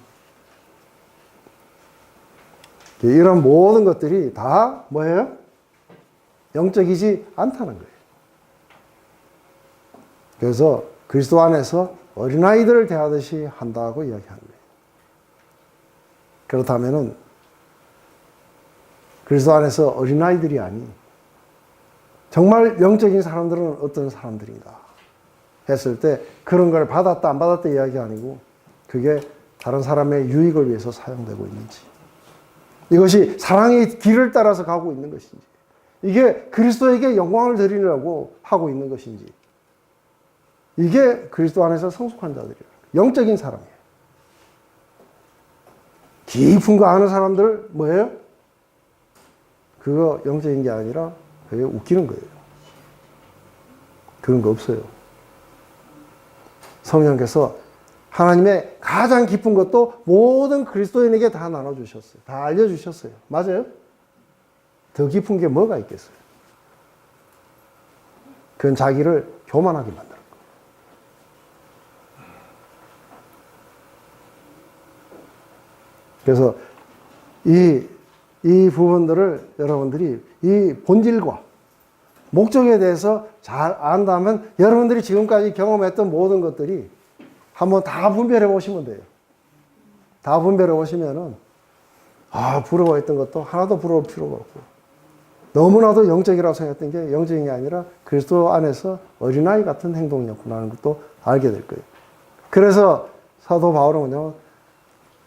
이런 모든 것들이 다 뭐예요? 영적이지 않다는 거예요. 그래서 그리스도 안에서 어린아이들을 대하듯이 한다고 이야기하는 거예요. 그렇다면은 그리스도 안에서 어린아이들이 아닌 정말 영적인 사람들은 어떤 사람들인가 했을 때 그런 걸 받았다 안 받았다 이야기 아니고 그게 다른 사람의 유익을 위해서 사용되고 있는지, 이것이 사랑의 길을 따라서 가고 있는 것인지, 이게 그리스도에게 영광을 드리려고 하고 있는 것인지, 이게 그리스도 안에서 성숙한 자들이에요. 영적인 사람이에요. 깊은 거 아는 사람들 뭐예요? 그거 영적인 게 아니라 그게 웃기는 거예요. 그런 거 없어요. 성령께서 하나님의 가장 깊은 것도 모든 그리스도인에게 다 나눠주셨어요. 다 알려주셨어요. 맞아요? 더 깊은 게 뭐가 있겠어요? 그건 자기를 교만하게 만드는 거예요. 그래서 이 부분들을 여러분들이 이 본질과 목적에 대해서 잘 안다면 여러분들이 지금까지 경험했던 모든 것들이 한번 다 분별해 보시면 돼요. 다 분별해 보시면은 부러워했던 것도 하나도 부러울 필요가 없고, 너무나도 영적이라고 생각했던 게 영적인 게 아니라 그리스도 안에서 어린아이 같은 행동이었구나 하는 것도 알게 될 거예요. 그래서 사도 바울은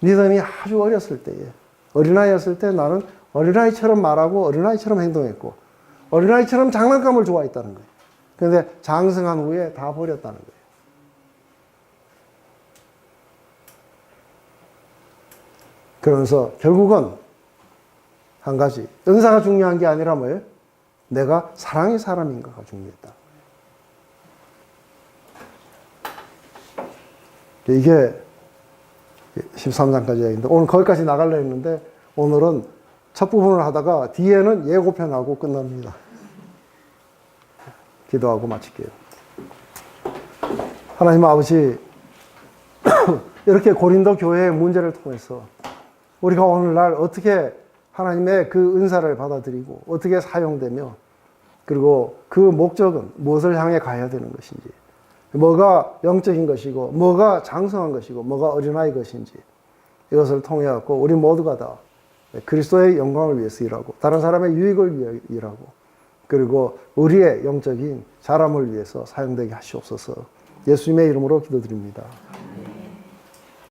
믿음이 아주 어렸을 때에, 어린아이였을 때 나는 어린아이처럼 말하고 어린아이처럼 행동했고 어린아이처럼 장난감을 좋아했다는 거예요. 그런데 장성한 후에 다 버렸다는 거예요. 그러면서 결국은 한 가지, 은사가 중요한 게 아니라 뭐예요? 내가 사랑의 사람인가가 중요했다. 이게 13장까지 얘기인데 오늘 거기까지 나가려고 했는데 오늘은 첫 부분을 하다가 뒤에는 예고편하고 끝납니다. 기도하고 마칠게요. 하나님 아버지, 이렇게 고린도 교회의 문제를 통해서 우리가 오늘날 어떻게 하나님의 그 은사를 받아들이고 어떻게 사용되며 그리고 그 목적은 무엇을 향해 가야 되는 것인지, 뭐가 영적인 것이고 뭐가 장성한 것이고 뭐가 어린아이 것인지 이것을 통해 갖고 우리 모두가 다 그리스도의 영광을 위해서 일하고 다른 사람의 유익을 위해 일하고 그리고 우리의 영적인 자람을 위해서 사용되게 하시옵소서. 예수님의 이름으로 기도드립니다.